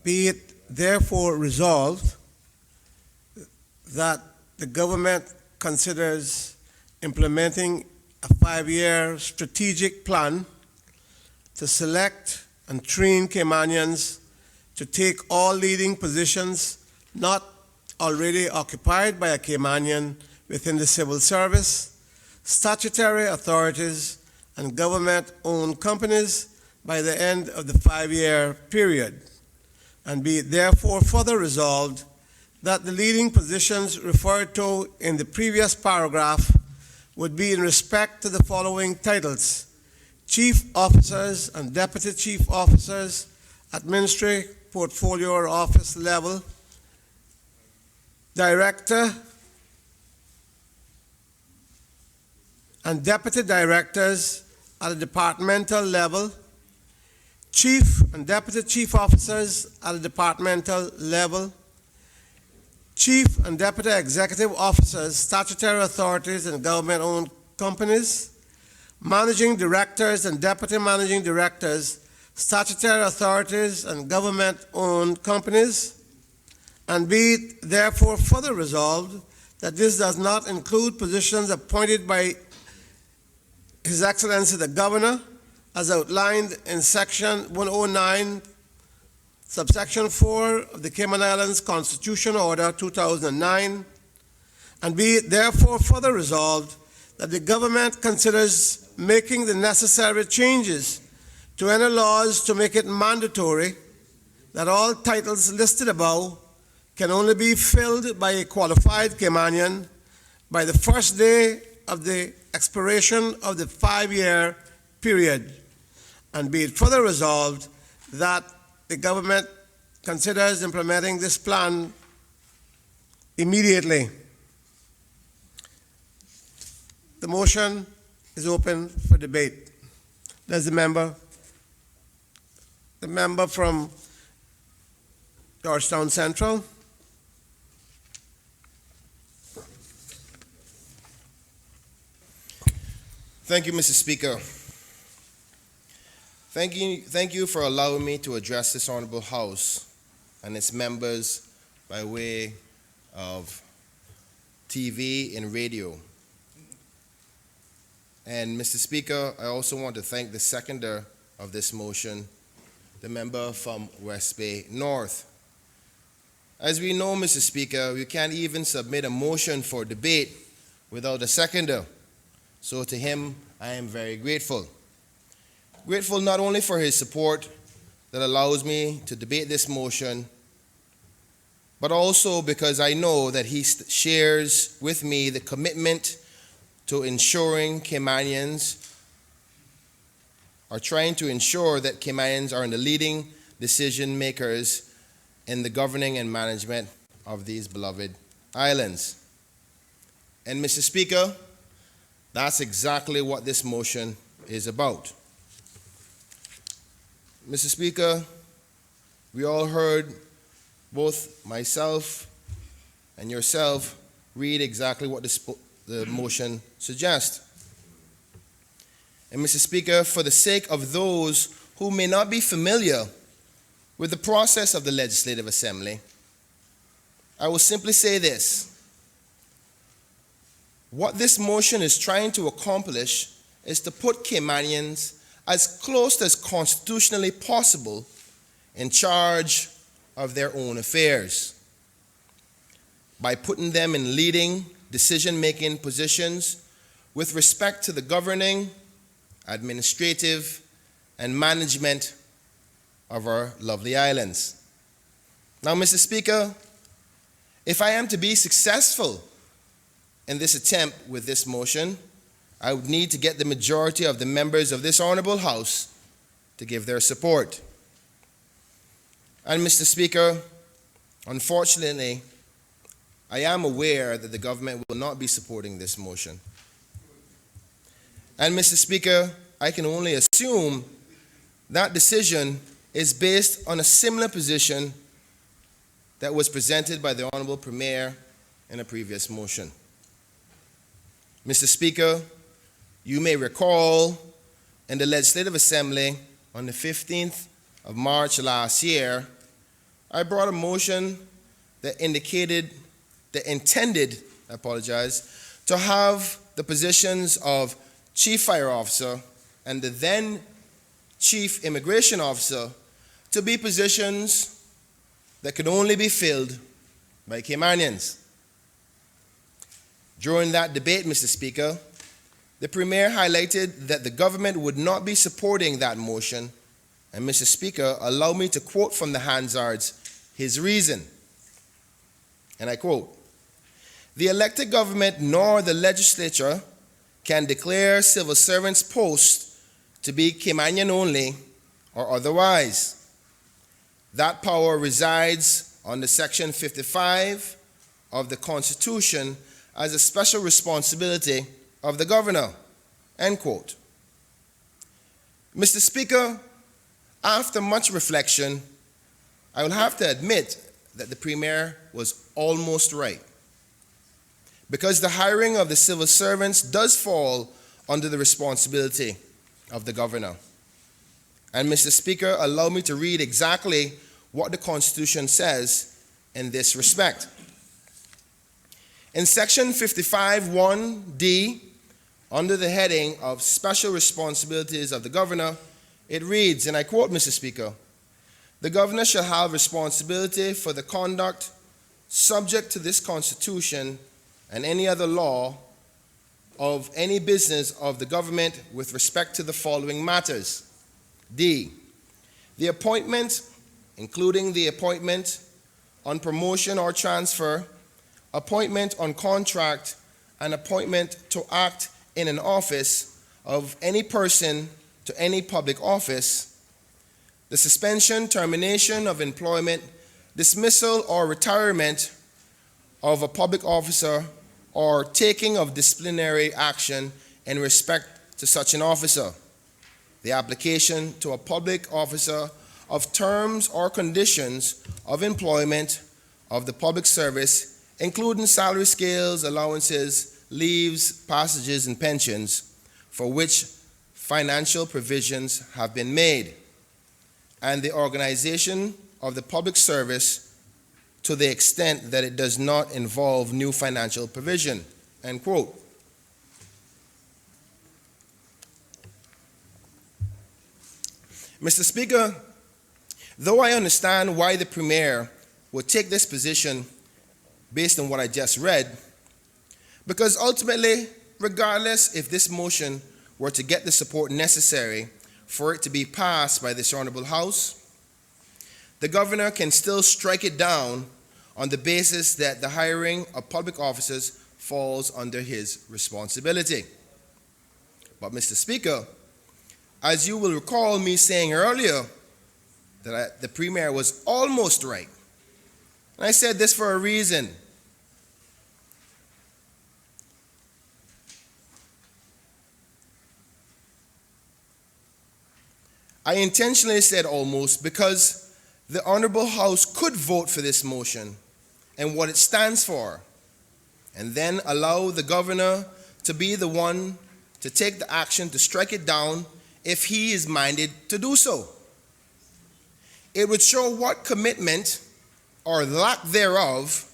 be it therefore resolved that the government considers implementing a 5-year strategic plan to select and train Caymanians to take all leading positions not already occupied by a Caymanian within the civil service, statutory authorities, and government-owned companies by the end of the 5-year period. And be it therefore further resolved that the leading positions referred to in the previous paragraph would be in respect to the following titles: Chief Officers and Deputy Chief Officers at Ministry, Portfolio, or Office level, Director and Deputy Directors at a departmental level, Chief and Deputy Chief Officers at a departmental level, Chief and Deputy Executive Officers, statutory authorities and government-owned companies, Managing Directors and Deputy Managing Directors, statutory authorities and government-owned companies, and be it therefore further resolved that this does not include positions appointed by His Excellency the Governor, as outlined in Section 109, Subsection 4 of the Cayman Islands Constitution Order 2009, and be it therefore further resolved that the government considers making the necessary changes to any laws to make it mandatory that all titles listed above can only be filled by a qualified Caymanian by the first day of the expiration of the 5-year period, and be it further resolved that the government considers implementing this plan immediately. The motion is open for debate. Does the member from Georgetown Central? Thank you, Mr. Speaker. Thank you for allowing me to address this honorable House and its members by way of TV and radio. And Mr. Speaker, I also want to thank the seconder of this motion, the member from West Bay North. As we know, Mr. Speaker, we can't even submit a motion for debate without a seconder. So to him, I am very grateful. Grateful not only for his support that allows me to debate this motion, but also because I know that he shares with me the commitment to ensuring Caymanians are trying to ensure that Caymanians are in the leading decision makers in the governing and management of these beloved islands. And Mr. Speaker, that's exactly what this motion is about. Mr. Speaker, we all heard both myself and yourself read exactly what the motion suggests. And Mr. Speaker, for the sake of those who may not be familiar with the process of the Legislative Assembly, I will simply say this. What this motion is trying to accomplish is to put Caymanians as close as constitutionally possible in charge of their own affairs by putting them in leading decision-making positions with respect to the governing, administrative, and management of our lovely islands. Now, Mr. Speaker, if I am to be successful in this attempt with this motion, I would need to get the majority of the members of this honorable House to give their support. And Mr. Speaker, unfortunately, I am aware that the government will not be supporting this motion. And Mr. Speaker, I can only assume that decision is based on a similar position that was presented by the Honorable Premier in a previous motion. Mr. Speaker, you may recall in the Legislative Assembly on the 15th of March last year, I brought a motion that intended to have the positions of Chief Fire Officer and the then Chief Immigration Officer to be positions that could only be filled by Caymanians. During that debate, Mr. Speaker, the Premier highlighted that the government would not be supporting that motion, and Mr. Speaker, allow me to quote from the Hansards his reason, and I quote, "The elected government nor the legislature can declare civil servants' posts to be Caymanian only or otherwise. That power resides under Section 55 of the Constitution as a special responsibility of the governor," end quote. Mr. Speaker, after much reflection, I will have to admit that the Premier was almost right, because the hiring of the civil servants does fall under the responsibility of the governor. And Mr. Speaker, allow me to read exactly what the Constitution says in this respect. In Section 55(1)(d), under the heading of Special Responsibilities of the Governor, it reads, and I quote, Mr. Speaker, "The governor shall have responsibility for the conduct subject to this Constitution and any other law of any business of the government with respect to the following matters. D, the appointment, including the appointment on promotion or transfer, appointment on contract, and appointment to act in an office of any person to any public office, the suspension, termination of employment, dismissal, or retirement of a public officer, or taking of disciplinary action in respect to such an officer, the application to a public officer of terms or conditions of employment of the public service, including salary scales, allowances, leaves, passages, and pensions, for which financial provisions have been made, and the organization of the public service to the extent that it does not involve new financial provision, end quote. Mr. Speaker, though I understand why the Premier would take this position based on what I just read, because ultimately, regardless if this motion were to get the support necessary for it to be passed by this Honorable House, the Governor can still strike it down on the basis that the hiring of public officers falls under his responsibility. But, Mr. Speaker, as you will recall me saying earlier, that the Premier was almost right. And I said this for a reason. I intentionally said almost because the Honorable House could vote for this motion and what it stands for, and then allow the Governor to be the one to take the action to strike it down if he is minded to do so. It would show what commitment or lack thereof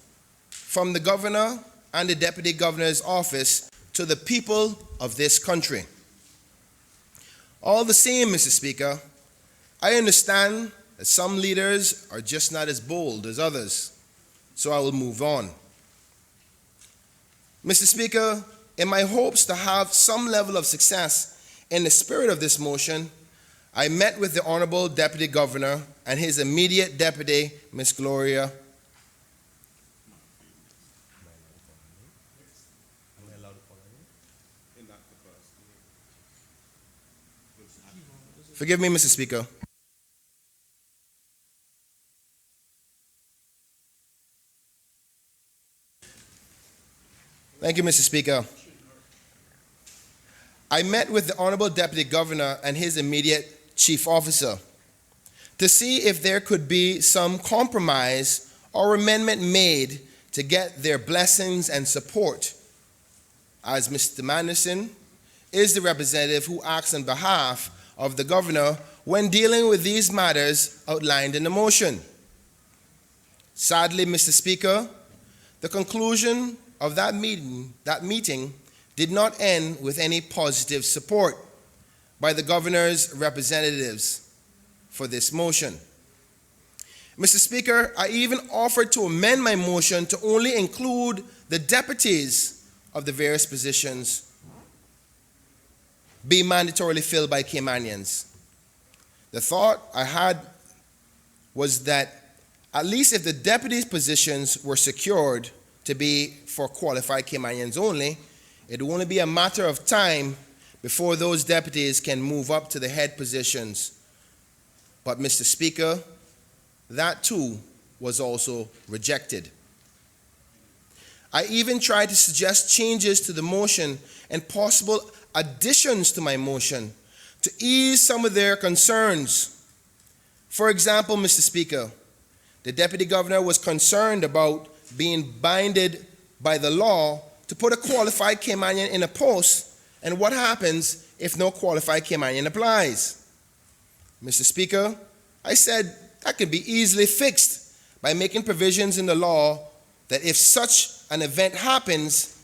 from the Governor and the Deputy Governor's office to the people of this country. All the same, Mr. Speaker, I understand that some leaders are just not as bold as others, so I will move on. Mr. Speaker, in my hopes to have some level of success in the spirit of this motion, I met with the Honorable Deputy Governor and his immediate deputy, Ms. Gloria. Forgive me, Mr. Speaker. Thank you, Mr. Speaker. I met with the Honorable Deputy Governor and his immediate chief officer to see if there could be some compromise or amendment made to get their blessings and support, as Mr. Manderson is the representative who acts on behalf of the Governor when dealing with these matters outlined in the motion. Sadly, Mr. Speaker, the conclusion of that meeting did not end with any positive support by the Governor's representatives for this motion. Mr. Speaker, I even offered to amend my motion to only include the deputies of the various positions be mandatorily filled by Caymanians. The thought I had was that at least if the deputies' positions were secured to be for qualified Caymanians only, it will only be a matter of time before those deputies can move up to the head positions. But, Mr. Speaker, that too was also rejected. I even tried to suggest changes to the motion and possible additions to my motion to ease some of their concerns. For example, Mr. Speaker, the Deputy Governor was concerned about being binded by the law to put a qualified Caymanian in a post, and what happens if no qualified Caymanian applies. Mr. Speaker, I said that could be easily fixed by making provisions in the law that if such an event happens,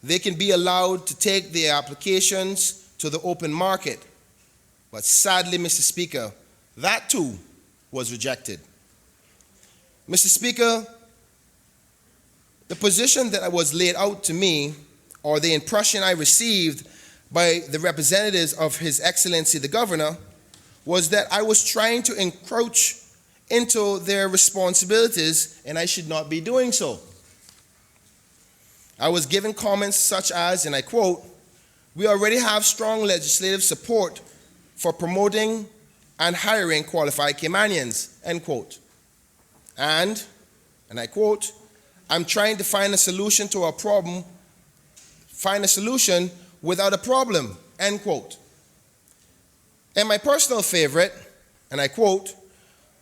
they can be allowed to take their applications to the open market. But sadly, Mr. Speaker, that too was rejected. Mr. Speaker, the position that was laid out to me, or the impression I received by the representatives of His Excellency the Governor, was that I was trying to encroach into their responsibilities, and I should not be doing so. I was given comments such as, and I quote, "We already have strong legislative support for promoting and hiring qualified Caymanians," end quote. And I quote, "I'm trying to find a solution to a problem, find a solution without a problem," end quote. And my personal favorite, and I quote,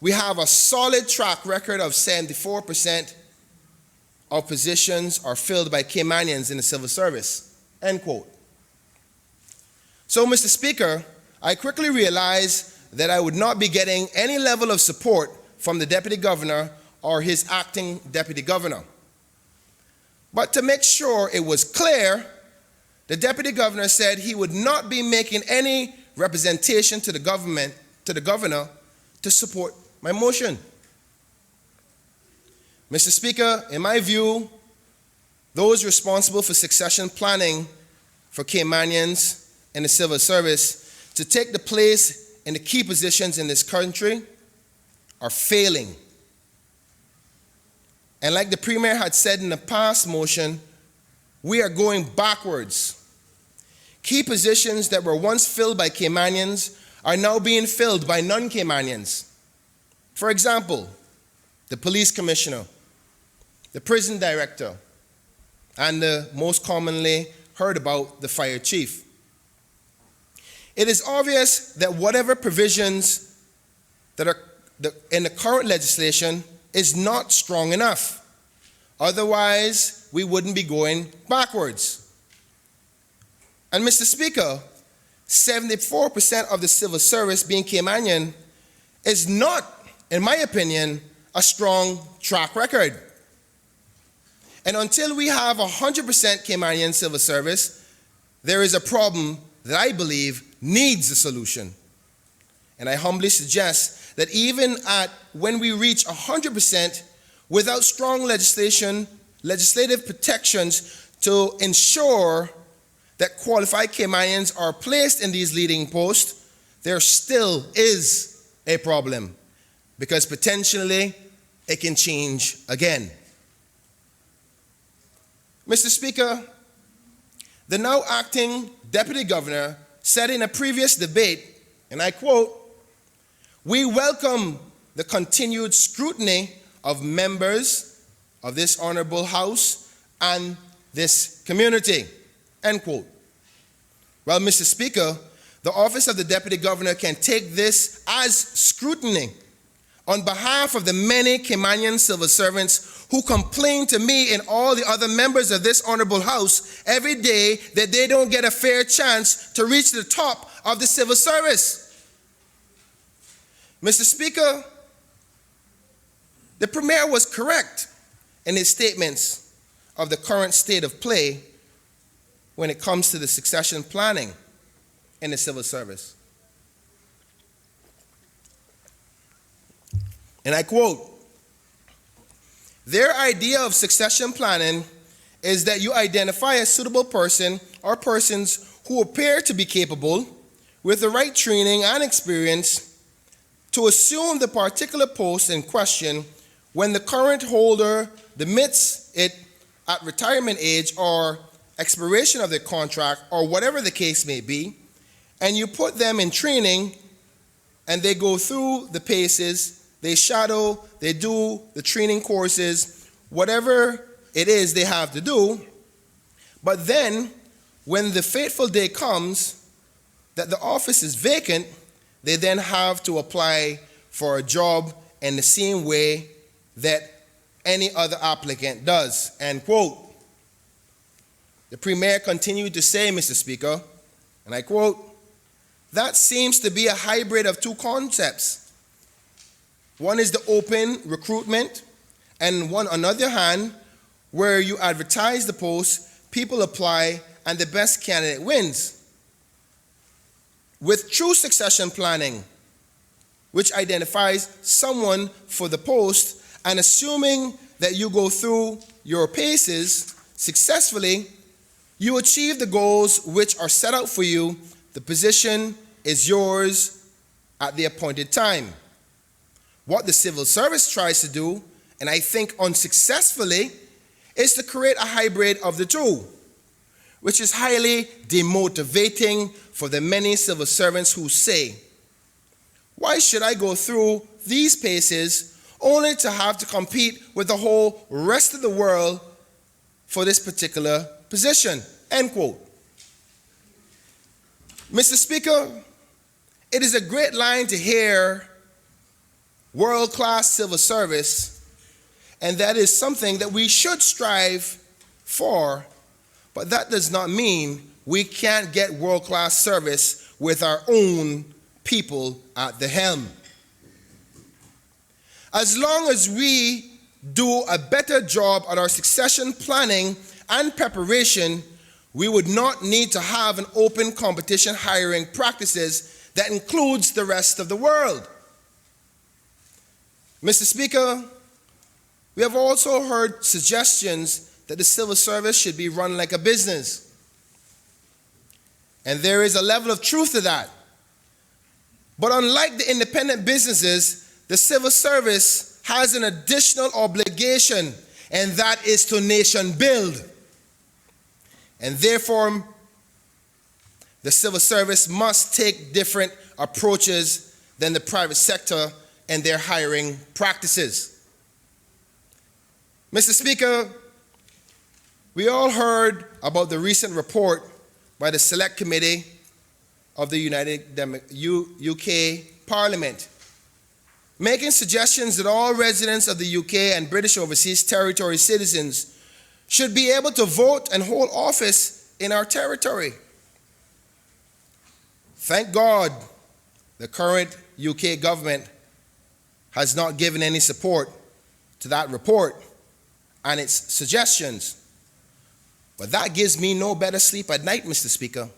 "We have a solid track record of 74% of positions are filled by Caymanians in the civil service," end quote. So, Mr. Speaker, I quickly realized that I would not be getting any level of support from the Deputy Governor or his acting Deputy Governor. But to make sure it was clear, the Deputy Governor said he would not be making any representation to the Governor to support my motion. Mr. Speaker, in my view, those responsible for succession planning for Caymanians in the civil service to take the place in the key positions in this country are failing. And like the Premier had said in the past motion, we are going backwards. Key positions that were once filled by Caymanians are now being filled by non-Caymanians. For example, the police commissioner, the prison director, and the most commonly heard about, the fire chief. It is obvious that whatever provisions that are in the current legislation is not strong enough. Otherwise, we wouldn't be going backwards. And Mr. Speaker, 74% of the civil service being Caymanian is not, in my opinion, a strong track record. And until we have 100% Caymanian civil service, there is a problem that I believe needs a solution. And I humbly suggest that even when we reach 100%, without strong legislative protections to ensure that qualified Caymanians are placed in these leading posts, there still is a problem, because potentially it can change again. Mr. Speaker, the now acting Deputy Governor said in a previous debate, and I quote, "We welcome the continued scrutiny of members of this honorable House and this community," end quote. Well, Mr. Speaker, the office of the Deputy Governor can take this as scrutiny on behalf of the many Caymanian civil servants who complain to me and all the other members of this honorable House every day that they don't get a fair chance to reach the top of the civil service. Mr. Speaker, the Premier was correct in his statements of the current state of play when it comes to the succession planning in the civil service. And I quote, "Their idea of succession planning is that you identify a suitable person or persons who appear to be capable, with the right training and experience, to assume the particular post in question when the current holder demits it at retirement age or expiration of their contract, or whatever the case may be, and you put them in training and they go through the paces, they shadow, they do the training courses, whatever it is they have to do. But then, when the fateful day comes that the office is vacant, they then have to apply for a job in the same way that any other applicant does," end quote. The Premier continued to say, Mr. Speaker, and I quote, "That seems to be a hybrid of two concepts. One is the open recruitment, and on the other hand, where you advertise the post, people apply, and the best candidate wins. With true succession planning, which identifies someone for the post, and assuming that you go through your paces successfully, you achieve the goals which are set out for you. The position is yours at the appointed time. What the civil service tries to do, and I think unsuccessfully, is to create a hybrid of the two, which is highly demotivating for the many civil servants who say, 'Why should I go through these paces only to have to compete with the whole rest of the world for this particular position?' End quote. Mr. Speaker, it is a great line to hear world-class civil service, and that is something that we should strive for, but that does not mean we can't get world-class service with our own people at the helm. As long as we do a better job at our succession planning and preparation, we would not need to have an open competition hiring practices that includes the rest of the world. Mr. Speaker, we have also heard suggestions that the civil service should be run like a business. And there is a level of truth to that. But unlike the independent businesses, the civil service has an additional obligation, and that is to nation build. And therefore, the civil service must take different approaches than the private sector and their hiring practices. Mr. Speaker, we all heard about the recent report by the Select Committee of the UK Parliament, making suggestions that all residents of the UK and British Overseas Territory citizens should be able to vote and hold office in our territory. Thank God the current UK government has not given any support to that report and its suggestions. But that gives me no better sleep at night, Mr. Speaker.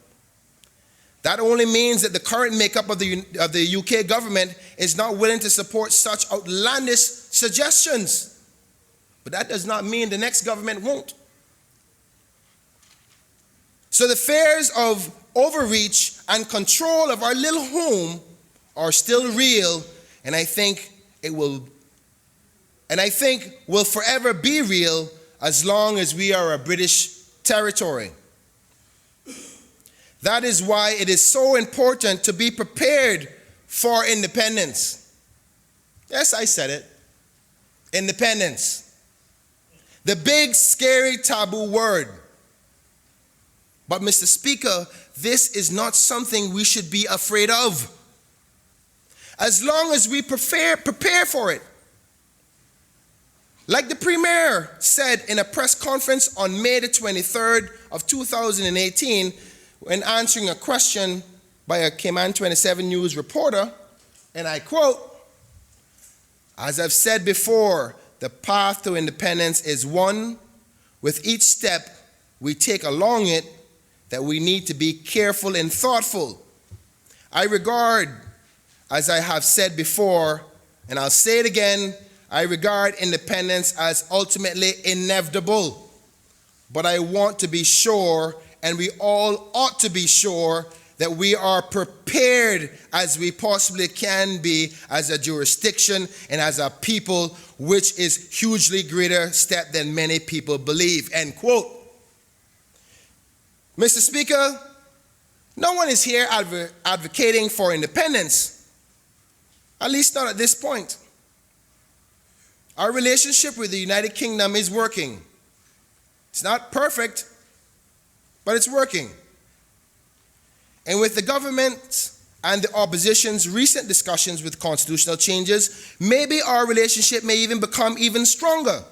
That only means that the current makeup of the UK government is not willing to support such outlandish suggestions. But that does not mean the next government won't. So the fears of overreach and control of our little home are still real, and I think will forever be real as long as we are a British territory. That is why it is so important to be prepared for independence. Yes, I said it. Independence. The big, scary, taboo word. But, Mr. Speaker, this is not something we should be afraid of. As long as we prepare for it. Like the Premier said in a press conference on May the 23rd of 2018, when answering a question by a Cayman 27 News reporter, and I quote, "As I've said before, the path to independence is one, with each step we take along it, that we need to be careful and thoughtful. I regard, as I have said before, and I'll say it again, I regard independence as ultimately inevitable. But I want to be sure, and we all ought to be sure, that we are prepared as we possibly can be as a jurisdiction and as a people, which is hugely greater step than many people believe." End quote. Mr. Speaker, no one is here advocating for independence, at least not at this point. Our relationship with the United Kingdom is working. It's not perfect, but it's working. And with the government and the opposition's recent discussions with constitutional changes, maybe our relationship may even become even stronger.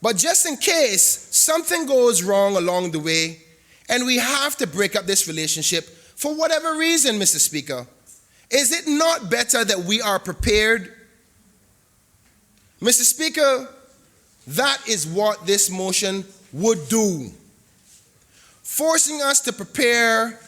But just in case something goes wrong along the way, and we have to break up this relationship for whatever reason, Mr. Speaker, is it not better that we are prepared? Mr. Speaker, that is what this motion would do. Forcing us to prepare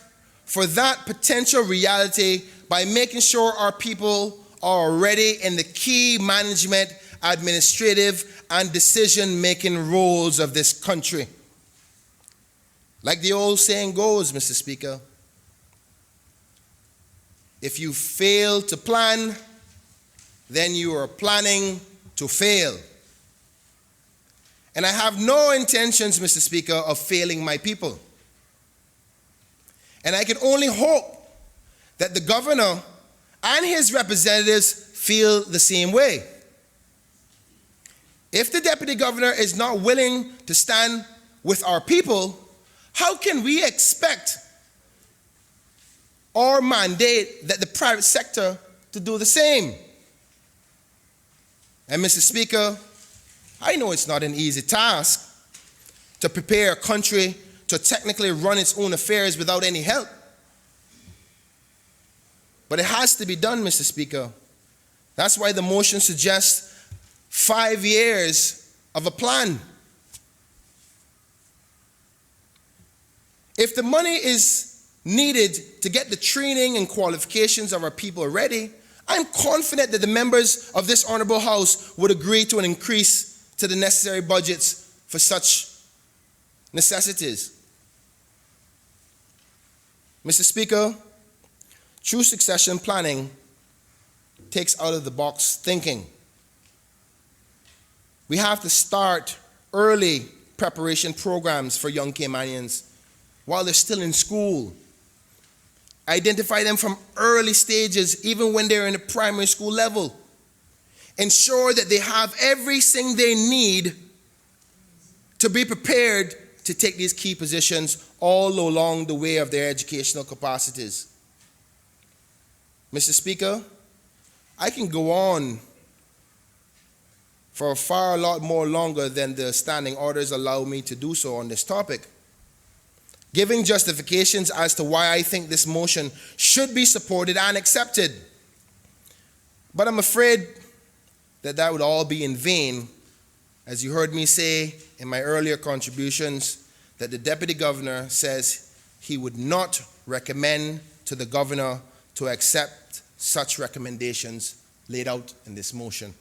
for that potential reality by making sure our people are already in the key management, administrative, and decision-making roles of this country. Like the old saying goes, Mr. Speaker, if you fail to plan, then you are planning to fail. And I have no intentions, Mr. Speaker, of failing my people. And I can only hope that the governor and his representatives feel the same way. If the deputy governor is not willing to stand with our people, how can we expect or mandate that the private sector to do the same? And Mr. Speaker, I know it's not an easy task, to prepare a country to technically run its own affairs without any help. But it has to be done, Mr. Speaker. That's why the motion suggests 5 years of a plan. If the money is needed to get the training and qualifications of our people ready, I'm confident that the members of this honorable House would agree to an increase to the necessary budgets for such necessities. Mr. Speaker, true succession planning takes out of the box thinking. We have to start early preparation programs for young Caymanians while they're still in school. Identify them from early stages, even when they're in the primary school level. Ensure that they have everything they need to be prepared to take these key positions all along the way of their educational capacities. Mr. Speaker, I can go on for a far lot more longer than the standing orders allow me to do so on this topic, giving justifications as to why I think this motion should be supported and accepted. But I'm afraid that that would all be in vain, as you heard me say in my earlier contributions, that the Deputy Governor says he would not recommend to the Governor to accept such recommendations laid out in this motion.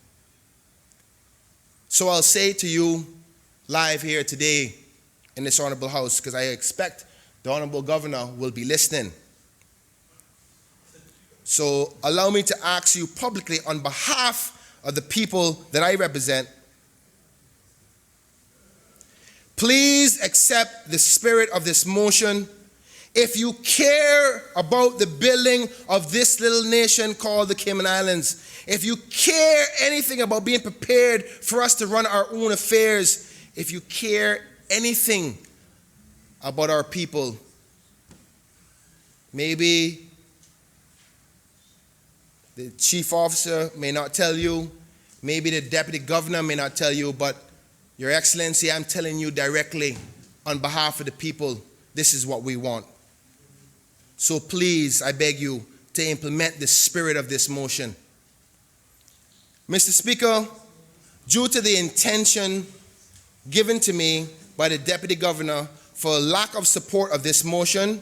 So I'll say to you live here today in this Honorable House, because I expect the Honorable Governor will be listening. So allow me to ask you publicly on behalf of the people that I represent, please accept the spirit of this motion. If you care about the building of this little nation called the Cayman Islands, if you care anything about being prepared for us to run our own affairs, if you care anything about our people, maybe the chief officer may not tell you, maybe the deputy governor may not tell you, but Your Excellency, I'm telling you directly on behalf of the people, this is what we want. So please, I beg you to implement the spirit of this motion. Mr. Speaker, due to the intention given to me by the Deputy Governor for lack of support of this motion,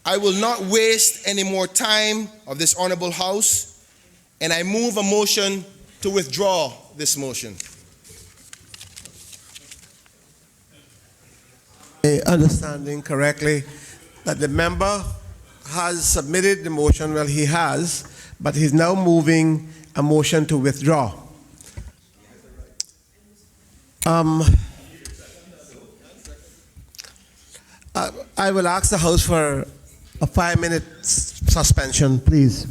I will not waste any more time of this Honorable House, and I move a motion to withdraw this motion. Understanding correctly that the member has submitted the motion, well, he has, but he's now moving a motion to withdraw. I will ask the House for a 5-minute suspension, please.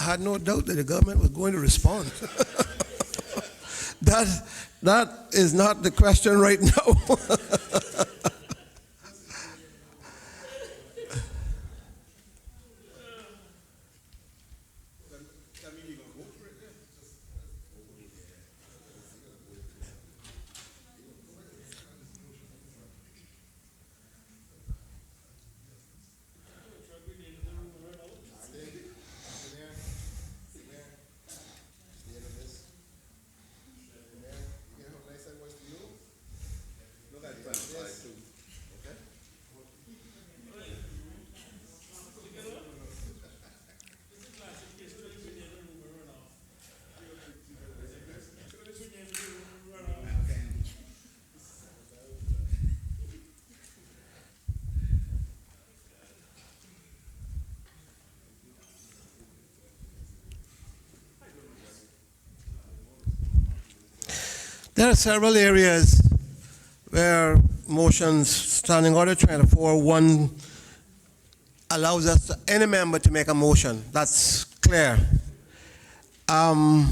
I had no doubt that the government was going to respond. That is not the question right now. There are several areas where motions, Standing Order 24-1 allows us, any member to make a motion. That's clear. On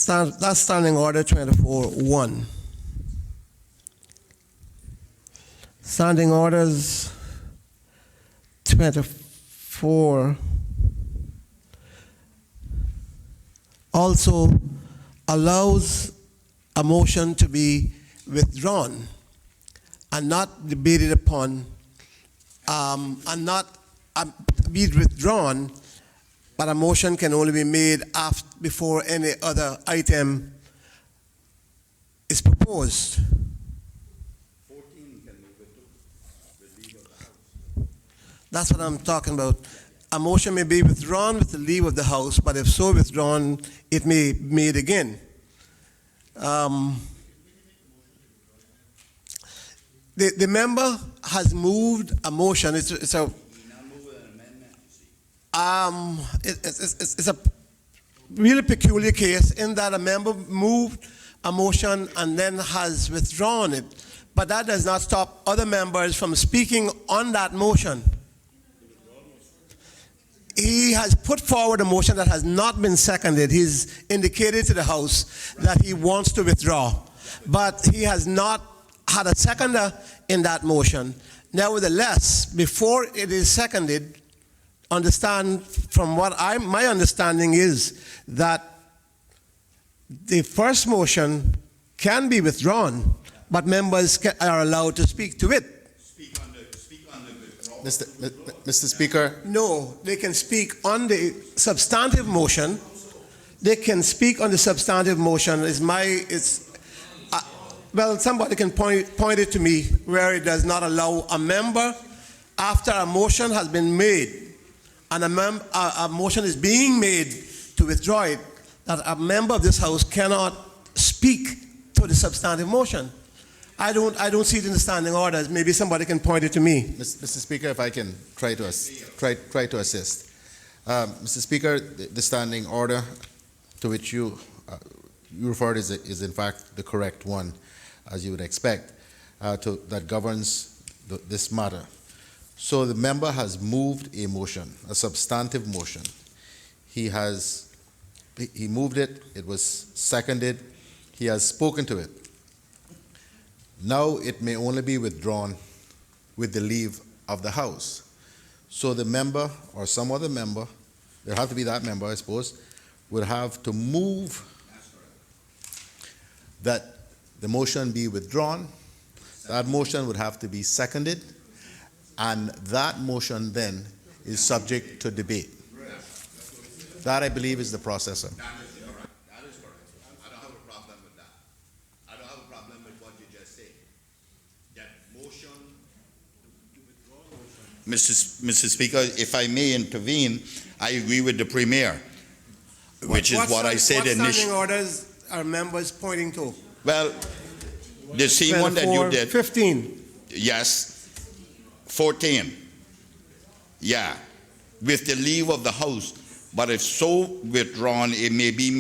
that's Standing Order 24-1. Standing Orders 24 also allows a motion to be withdrawn and not debated upon, and not be withdrawn, but a motion can only be made before any other item is proposed. That's what I'm talking about. A motion may be withdrawn with the leave of the House, but if so withdrawn, it may be made again. The member has moved a motion. It's a really peculiar case in that a member moved a motion and then has withdrawn it, but that does not stop other members from speaking on that motion. He has put forward a motion that has not been seconded. He's indicated to the House that he wants to withdraw, but he has not had a seconder in that motion. Nevertheless, before it is seconded, understand from what my understanding is that the first motion can be withdrawn, but members are allowed to speak to it. Mr. Speaker. No, they can speak on the substantive motion. They can speak on the substantive motion. Well, somebody can point it to me where it does not allow a member, after a motion has been made and a motion is being made to withdraw it, that a member of this House cannot speak to the substantive motion. I don't see it in the standing orders. Maybe somebody can point it to me. Mr. Speaker, if I can try to assist. Mr. Speaker, the standing order to which you referred is in fact the correct one, as you would expect, that governs this matter. So the member has moved a motion, a substantive motion. He moved it, it was seconded, he has spoken to it. Now it may only be withdrawn with the leave of the House. So the member or some other member, there have to be that member, I suppose, would have to move that the motion be withdrawn. That motion would have to be seconded, and that motion then is subject to debate. That, I believe, is the process, sir. That is correct. I don't have a problem with that. I don't have a problem with what you just said. That motion, Mr. Speaker, if I may intervene, I agree with the Premier, which is what I said initially. What standing orders are members pointing to? Well, the same one that you did. 15. Yes. 14. Yeah. With the leave of the House. but if so withdrawn, it may be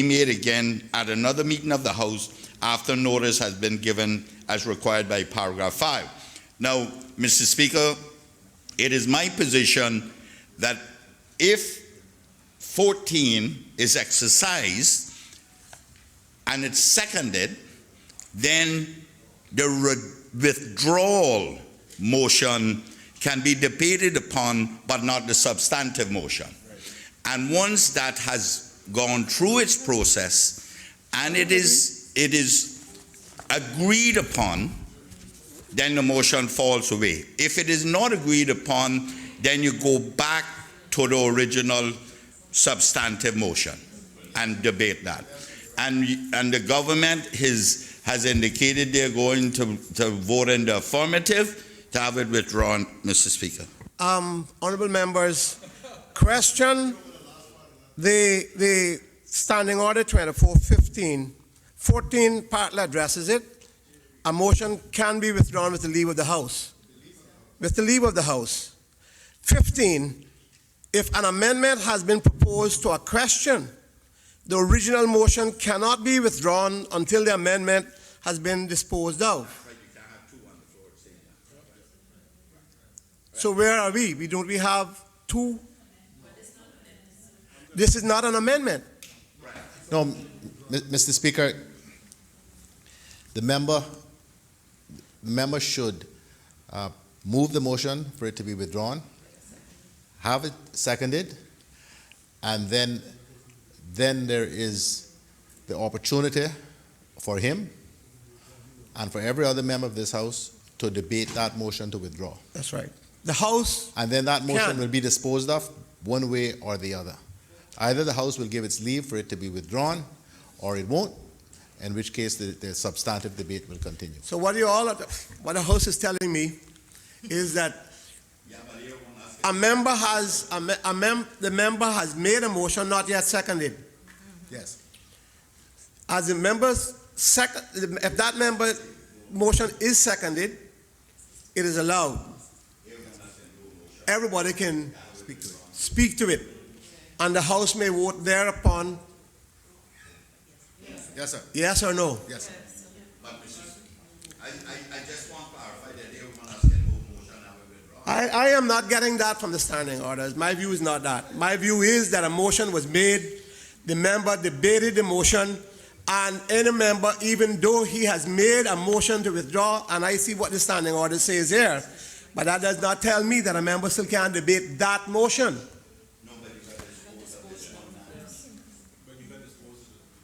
made again at another meeting of the House after notice has been given as required by paragraph 5. Now, Mr. Speaker, it is my position that if 14 is exercised and it's seconded, then the withdrawal motion can be debated upon, but not the substantive motion. And once that has gone through its process and it is agreed upon, then the motion falls away. If it is not agreed upon, then you go back to the original substantive motion and debate that. And the government has indicated they're going to vote in the affirmative to have it withdrawn, Mr. Speaker. Honorable members, question the Standing Order 2415. 14 partly addresses it. A motion can be withdrawn with the leave of the House. With the leave of the House. 15, if an amendment has been proposed to a question, the original motion cannot be withdrawn until the amendment has been disposed of. So where are we? We have two? This is not an amendment. No, Mr. Speaker, the member should move the motion for it to be withdrawn, have it seconded, and then there is the opportunity for him and for every other member of this House to debate that motion to withdraw. That's right. The House And then that motion can. will be disposed of one way or the other. Either the House will give its leave for it to be withdrawn, or it won't, in which case the substantive debate will continue. So what the House is telling me is that the member has made a motion not yet seconded. Yes. As the member's if that member's motion is seconded, it is allowed. Everybody can speak to it, and the House may vote thereupon. Yes, sir. Yes or no? Yes, sir. But I just want to clarify that everyone else can move motion and withdraw. I am not getting that from the standing orders. My view is not that. My view is that a motion was made, the member debated the motion, and any member, even though he has made a motion to withdraw, and I see what the standing order says here, but that does not tell me that a member still can't debate that motion.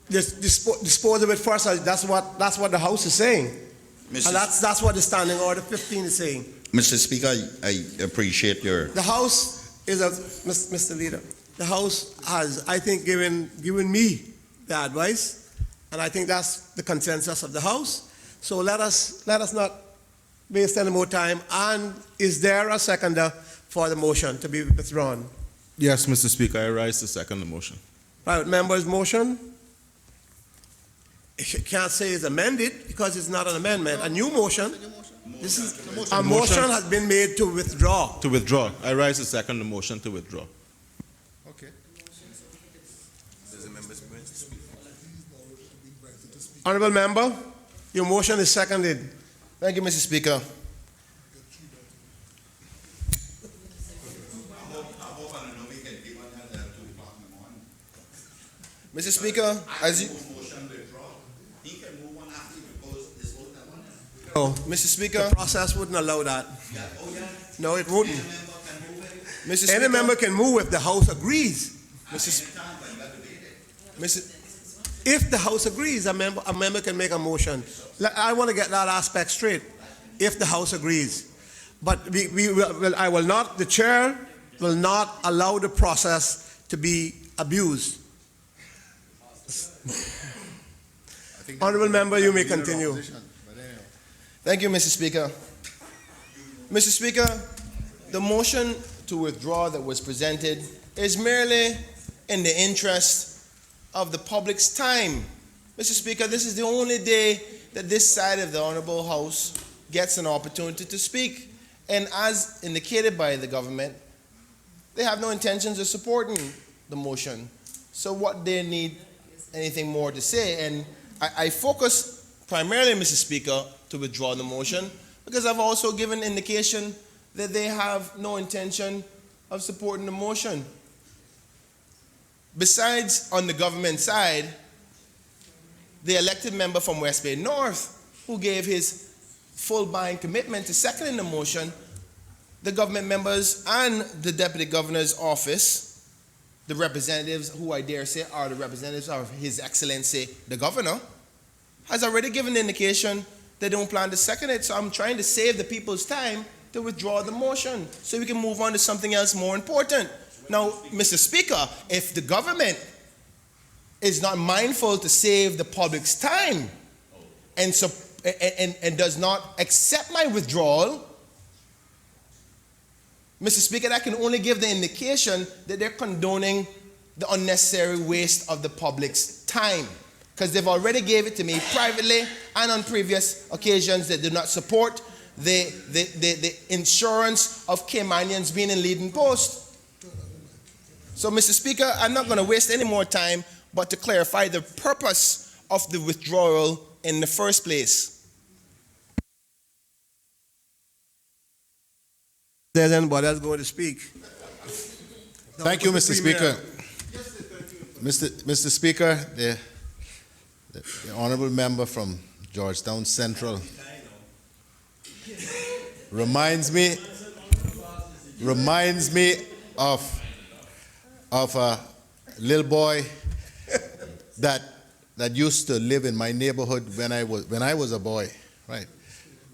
Just dispose of it first. That's what the House is saying. And that's what the standing order 15 is saying. Mr. Speaker, I appreciate your... The House is Mr. Leader. The House has, I think, given me the advice, and I think that's the consensus of the House. So let us not waste any more time. And is there a seconder for the motion to be withdrawn? Yes, Mr. Speaker, I rise to second the motion. Private member's motion. You can't say it's amended because it's not an amendment. A new motion. This is a motion has been made to withdraw. To withdraw. I rise to second the motion to withdraw. Okay. Honorable member, your motion is seconded. Thank you, Mr. Speaker. Mr. Speaker, as you... No, Mr. Speaker, the process wouldn't allow that. No, it wouldn't. Mr. Speaker, Any member can move if the House agrees. If the House agrees, a member can make a motion. I want to get that aspect straight. If the House agrees. But the chair will not allow the process to be abused. Honorable member, you may continue. thank you, Mr. Speaker. Mr. Speaker, the motion to withdraw that was presented is merely in the interest of the public's time. Mr. Speaker, this is the only day that this side of the Honorable House gets an opportunity to speak. And as indicated by the government, they have no intentions of supporting the motion. So what they need anything more to say? And I focus primarily, Mr. Speaker, to withdraw the motion because I've also given indication that they have no intention of supporting the motion. Besides, on the government side, the elected member from West Bay North, who gave his full buying commitment to seconding the motion, the government members and the deputy governor's office, the representatives who I dare say are the representatives of His Excellency the Governor, has already given indication they don't plan to second it. So I'm trying to save the people's time to withdraw the motion so we can move on to something else more important. Now, Mr. Speaker, if the government is not mindful to save the public's time and does not accept my withdrawal, Mr. Speaker, that can only give the indication that they're condoning the unnecessary waste of the public's time, because they've already gave it to me privately and on previous occasions. They do not support the insurance of Caymanians being in leading post. So, Mr. Speaker, I'm not going to waste any more time but to clarify the purpose of the withdrawal in the first place. There's anybody else going to speak? Thank you, Mr. Speaker. Mr. Speaker, the honorable member from Georgetown Central reminds me of a little boy that used to live in my neighborhood when I was a boy, right?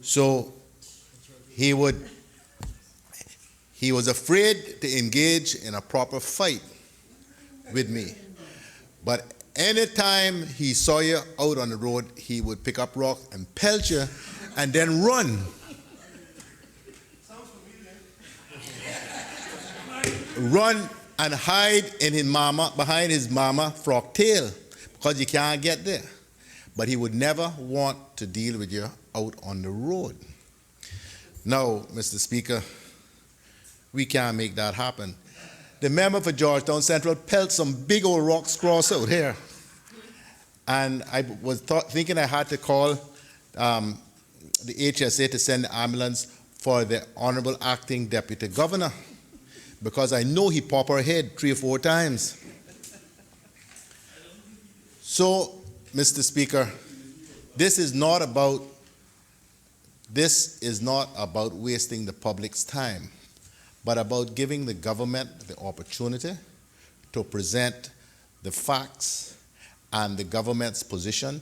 So he was afraid to engage in a proper fight with me. But anytime he saw you out on the road, he would pick up rock and pelt you and then run. Run and hide in his mama, behind his mama frock tail, because you can't get there. But he would never want to deal with you out on the road. Now, Mr. Speaker, we can't make that happen. The member for Georgetown Central pelted some big old rocks across out here. And I was thinking I had to call the HSA to send the ambulance for the Honorable Acting Deputy Governor, because I know he popped her head 3 or 4 times. So, Mr. Speaker, this is not about wasting the public's time, but about giving the government the opportunity to present the facts and the government's position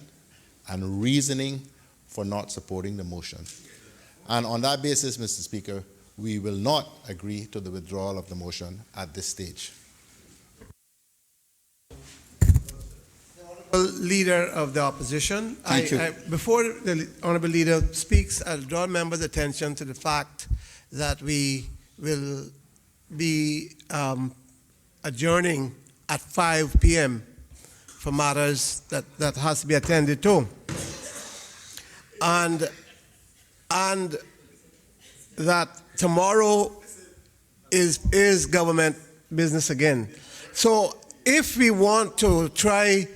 and reasoning for not supporting the motion. And on that basis, Mr. Speaker, we will not agree to the withdrawal of the motion at this stage. Leader of the opposition. Thank you. Before the honorable leader speaks, I'll draw members' attention to the fact that we will be adjourning at 5 p.m. for matters that has to be attended to. And that tomorrow is government business again. So if we want to try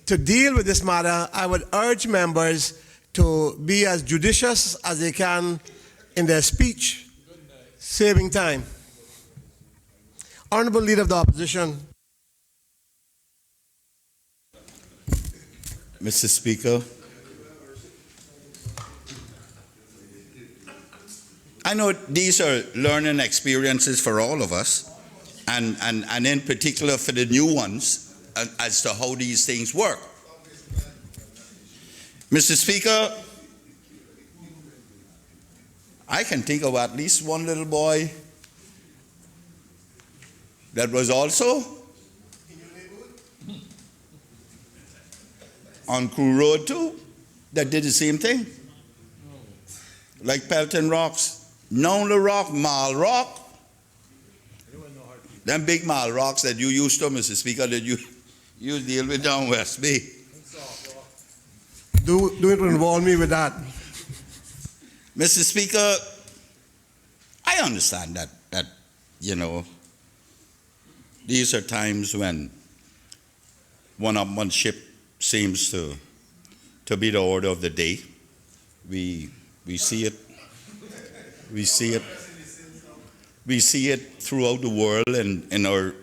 to deal with this matter, I would urge members to be as judicious as they can in their speech, saving time. Honorable Leader of the Opposition. Mr. Speaker, I know these are learning experiences for all of us, and in particular for the new ones, as to how these things work. Mr. Speaker, I can think of at least one little boy that was also on Crew Road too, that did the same thing. Like pelting rocks. Nola rock, mal rock. Them big mal rocks that you used to, Mr. Speaker, that you deal with down West Bay. Do it involve me with that. Mr. Speaker, I understand that, you know, these are times when one-upmanship seems to be the order of the day. We see it. We see it. We see it throughout the world and in our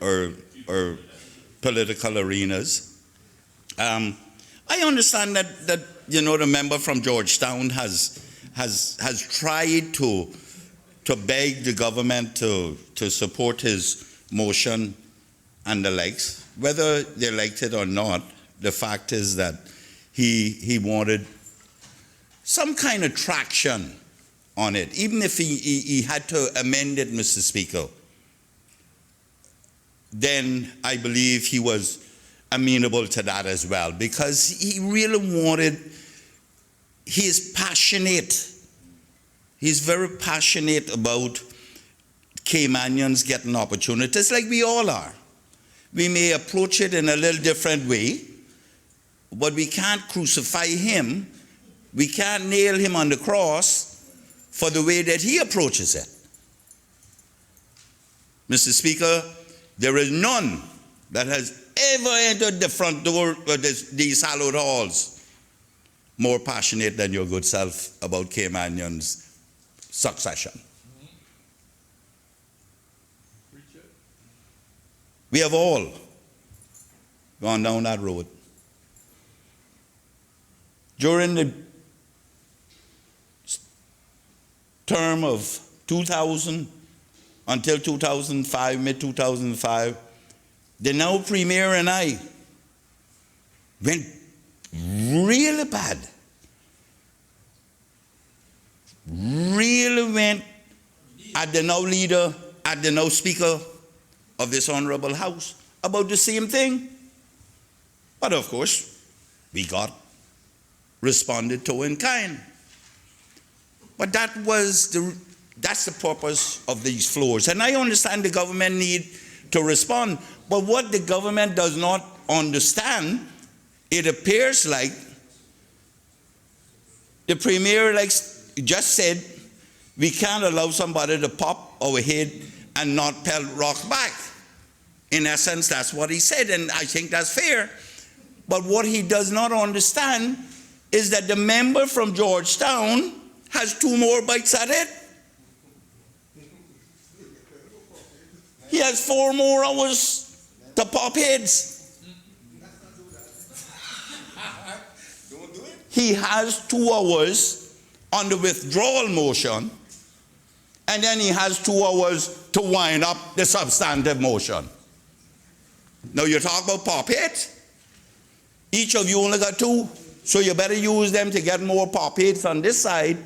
political arenas. I understand that the member from Georgetown has tried to beg the government to support his motion and the likes. Whether they liked it or not, the fact is that he wanted some kind of traction on it, even if he had to amend it, Mr. Speaker. Then I believe he was amenable to that as well, because he really wanted, he is passionate. He's very passionate about Caymanians getting opportunities like we all are. We may approach it in a little different way, but we can't crucify him. We can't nail him on the cross for the way that he approaches it. Mr. Speaker, there is none that has ever entered the front door of these hallowed halls more passionate than your good self about Caymanians' succession. We have all gone down that road. During the term of 2000 until 2005, mid-2005, the now Premier and I went really bad. Really went at the now leader, at the now Speaker of this Honorable House about the same thing. But of course, we got responded to in kind. But that's the purpose of these floors. And I understand the government need to respond. But what the government does not understand, it appears like the Premier just said, we can't allow somebody to pop our head and not pelt rocks back. In essence, that's what he said, and I think that's fair. But what he does not understand is that the member from Georgetown has 2 more bites at it. He has 4 more hours to pop heads. He has 2 hours on the withdrawal motion, and then he has 2 hours to wind up the substantive motion. Now you talk about pop hits. Each of you only got 2, so you better use them to get more pop hits on this side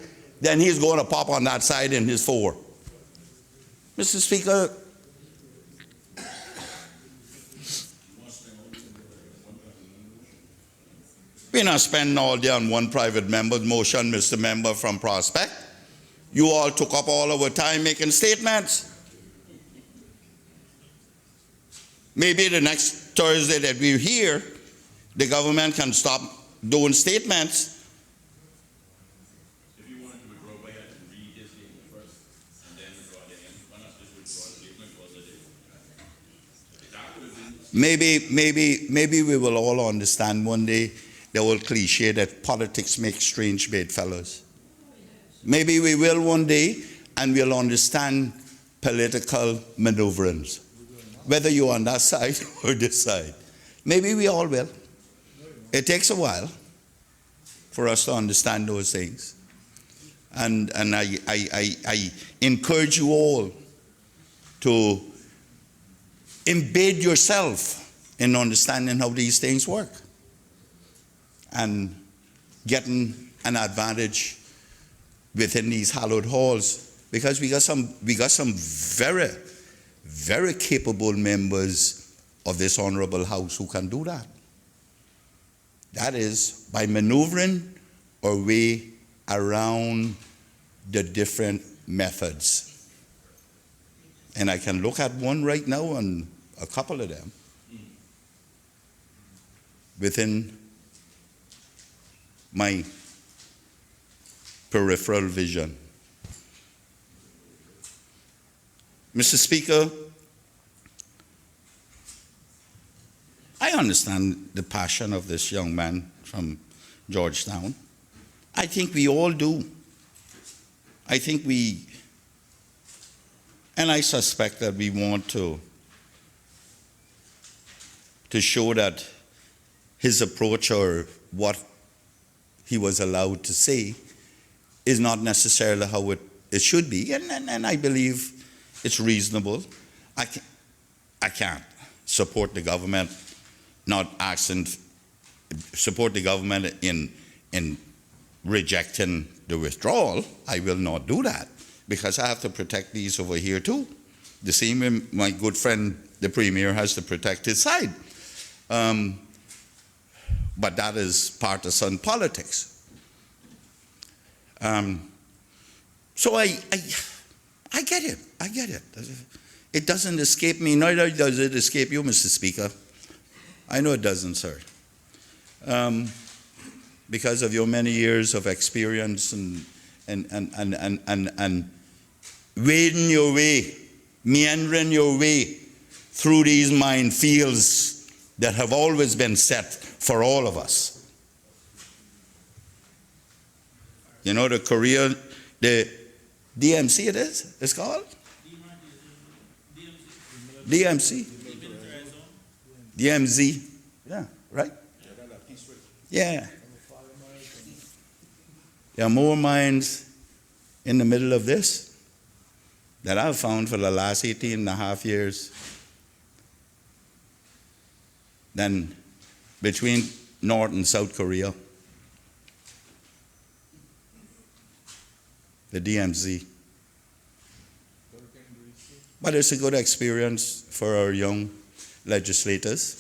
than he's going to pop on that side in his 4. Mr. Speaker, we're not spending all day on one private member's motion, Mr. Member from Prospect. You all took up all our time making statements. Maybe the next Thursday that we're here, the government can stop doing statements. If you wanted to withdraw, go ahead and read his statement first, and then withdraw the end. Why not just withdraw the statement? Maybe we will all understand one day the old cliche that politics makes strange bedfellows. Maybe we will one day, and we'll understand political maneuverings, whether you're on that side or this side. Maybe we all will. It takes a while for us to understand those things. And I encourage you all to embed yourself in understanding how these things work and getting an advantage within these hallowed halls, because we got some very, very capable members of this Honorable House who can do that. That is by maneuvering our way around the different methods. And I can look at one right now and a couple of them within my peripheral vision. Mr. Speaker, I understand the passion of this young man from Georgetown. I think we all do. I think and I suspect that we want to show that his approach or what he was allowed to say is not necessarily how it should be. And I believe it's reasonable. I can't support the government support the government in rejecting the withdrawal. I will not do that because I have to protect these over here too. The same way my good friend, the Premier, has to protect his side. But that is partisan politics. So I get it. I get it. It doesn't escape me, neither does it escape you, Mr. Speaker. I know it doesn't, sir. Because of your many years of experience and wading your way, meandering your way through these minefields that have always been set for all of us. You know, the Korea, the DMC it's called? DMC. DMZ. Yeah, right? Yeah. There are more mines in the middle of this that I've found for the last 18 and a half years than between North and South Korea. The DMZ. But it's a good experience for our young legislators.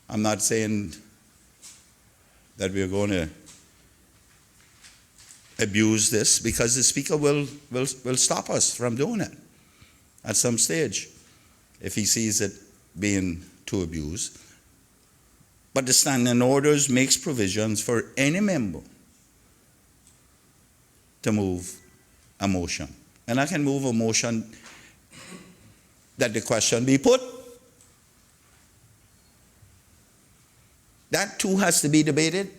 I'm not saying that we're going to abuse this because the Speaker will stop us from doing it at some stage if he sees it being too abused. But the standing orders makes provisions for any member to move a motion. And I can move a motion that the question be put. That too has to be debated.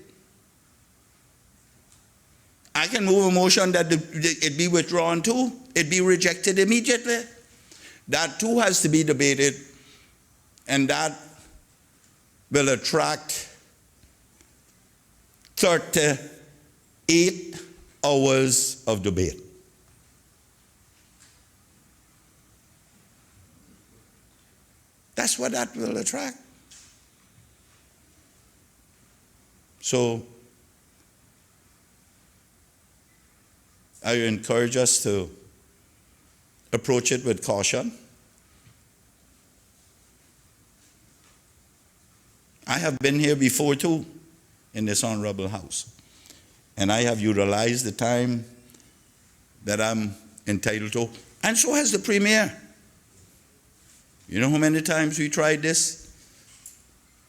I can move a motion that it be withdrawn too. It be rejected immediately. That too has to be debated. And that will attract 38 hours of debate. That's what that will attract. So I encourage us to approach it with caution. I have been here before too in this honorable house, and I have utilized the time that I'm entitled to, and so has the Premier. You know how many times we tried this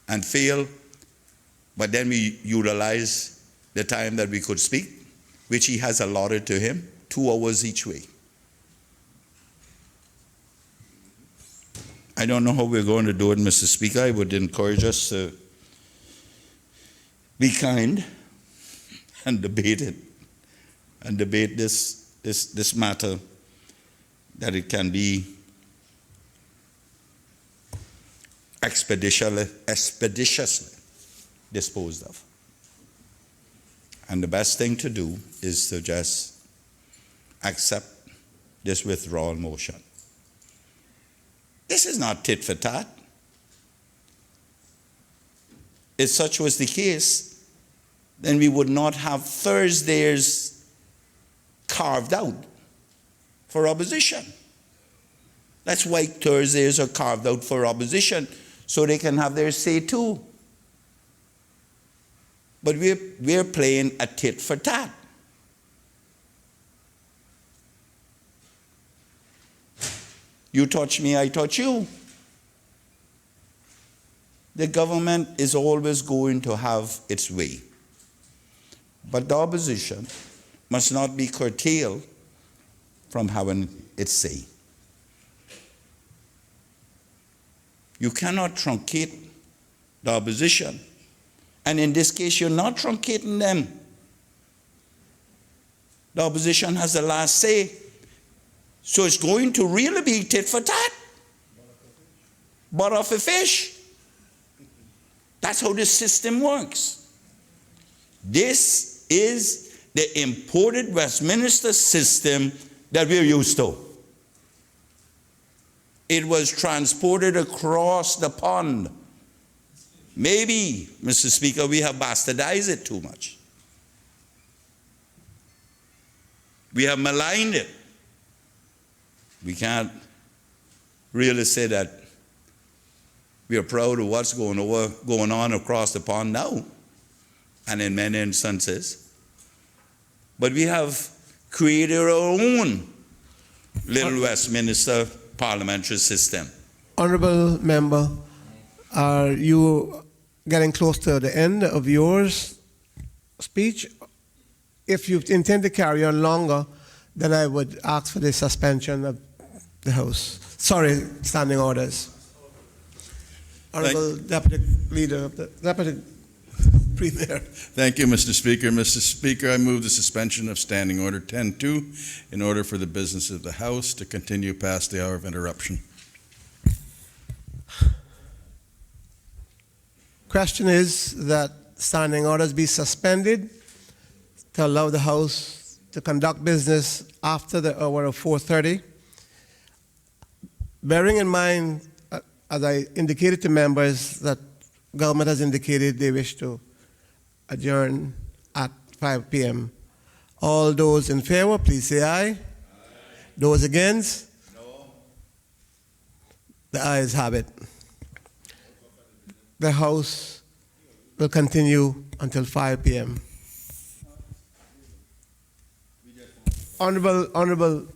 and failed, but then we utilized the time that we could speak, which he has allotted to him, 2 hours each way. I don't know how we're going to do it, Mr. Speaker. I would encourage us to be kind and debate it, and debate this matter, that it can be expeditiously disposed of. And the best thing to do is to just accept this withdrawal motion. This is not tit for tat. If such was the case, then we would not have Thursdays carved out for opposition. That's why Thursdays are carved out for opposition, so they can have their say too. But we're playing a tit for tat. You touch me, I touch you. The government is always going to have its way. But the opposition must not be curtailed from having its say. You cannot truncate the opposition. And in this case, you're not truncating them. The opposition has the last say. So it's going to really be tit for tat. Butter for fish. That's how this system works. This is the imported Westminster system that we're used to. It was transported across the pond. Maybe, Mr. Speaker, we have bastardized it too much. We have maligned it. We can't really say that we are proud of what's going on across the pond now, and in many instances. But we have created our own little Westminster parliamentary system. Honorable member, are you getting close to the end of your speech? If you intend to carry on longer, then I would ask for the suspension of the House. Sorry, standing orders. Honorable Deputy Leader of the Deputy Premier. Thank you, Mr. Speaker. Mr. Speaker, I move the suspension of Standing Order 10-2 in order for the business of the House to continue past the hour of interruption. Question is that standing orders be suspended to allow the House to conduct business after the hour of 4:30. Bearing in mind, as I indicated to members, that government has indicated they wish to adjourn at 5 p.m. All those in favor, please say aye. Aye. Those against? No. The ayes have it. The House will continue until 5 p.m. Honorable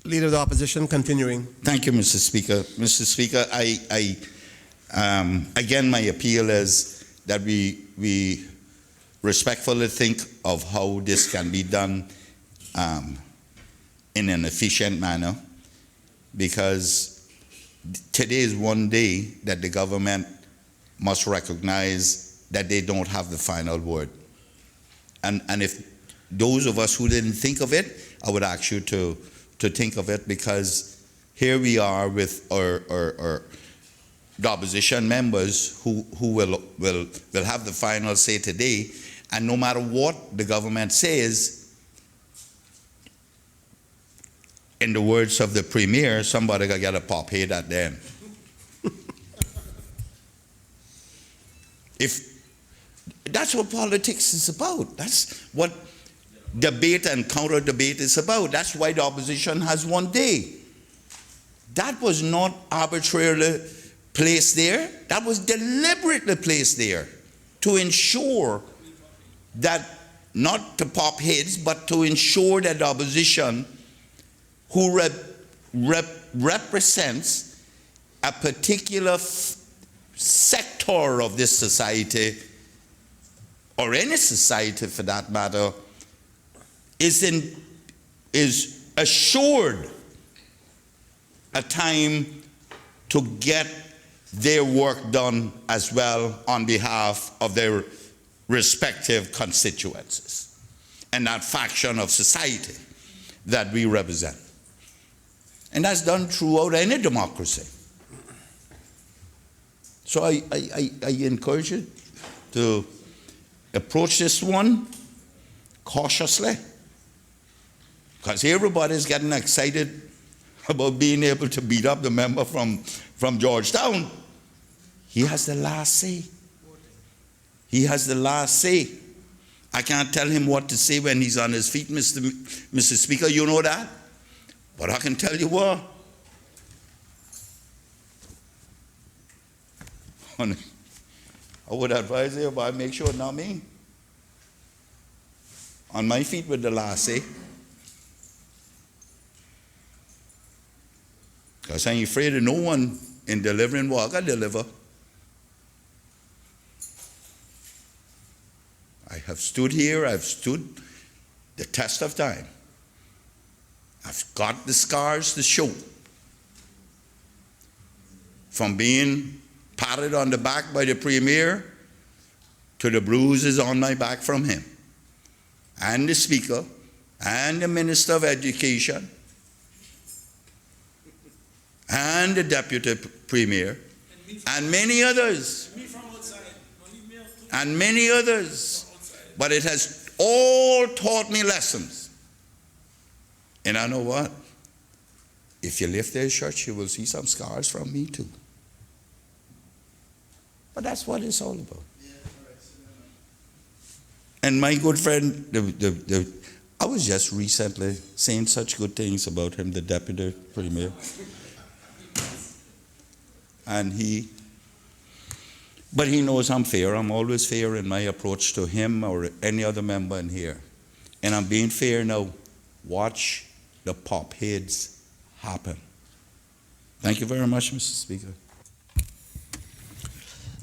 Leader of the Opposition, continuing. Thank you, Mr. Speaker. Mr. Speaker, again, my appeal is that we respectfully think of how this can be done in an efficient manner, because today is one day that the government must recognize that they don't have the final word. And if those of us who didn't think of it, I would ask you to think of it, because here we are with the opposition members who will have the final say today, and no matter what the government says, in the words of the Premier, somebody gonna get a pop head at them. If that's what politics is about, that's what debate and counter debate is about. That's why the opposition has one day. That was not arbitrarily placed there. That was deliberately placed there to ensure that, not to pop heads, but to ensure that the opposition, who represents a particular sector of this society, or any society for that matter, is assured a time to get their work done as well on behalf of their respective constituencies and that faction of society that we represent. And that's done throughout any democracy. So I encourage you to approach this one cautiously, because everybody's getting excited about being able to beat up the member from Georgetown. He has the last say. He has the last say. I can't tell him what to say when he's on his feet, Mr. Speaker, you know that. But I can tell you what. I would advise you, but make sure not me. On my feet with the last say. Because I ain't afraid of no one in delivering what I can deliver. I have stood here, I've stood the test of time. I've got the scars to show from being patted on the back by the Premier to the bruises on my back from him, and the Speaker, and the Minister of Education, and the Deputy Premier, and many others. And many others. But it has all taught me lessons. And I know what? If you lift their shirt, you will see some scars from me too. But that's what it's all about. And my good friend, I was just recently saying such good things about him, the Deputy Premier. And but he knows I'm fair. I'm always fair in my approach to him or any other member in here. And I'm being fair now. Watch the pop heads happen. Thank you very much, Mr. Speaker.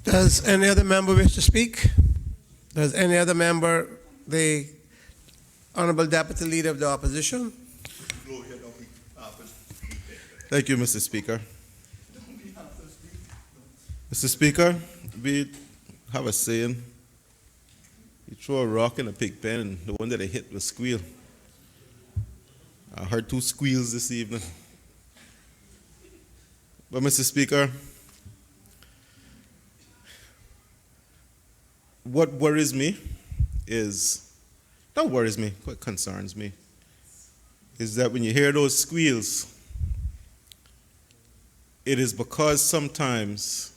Does any other member wish to speak? Does any other member, the Honorable Deputy Leader of the Opposition? Thank you, Mr. Speaker. Mr. Speaker, we have a saying, you throw a rock in a pig pen and the one that they hit will squeal. I heard 2 squeals this evening. But Mr. Speaker, what worries me is, not worries me, what concerns me, is that when you hear those squeals, it is because sometimes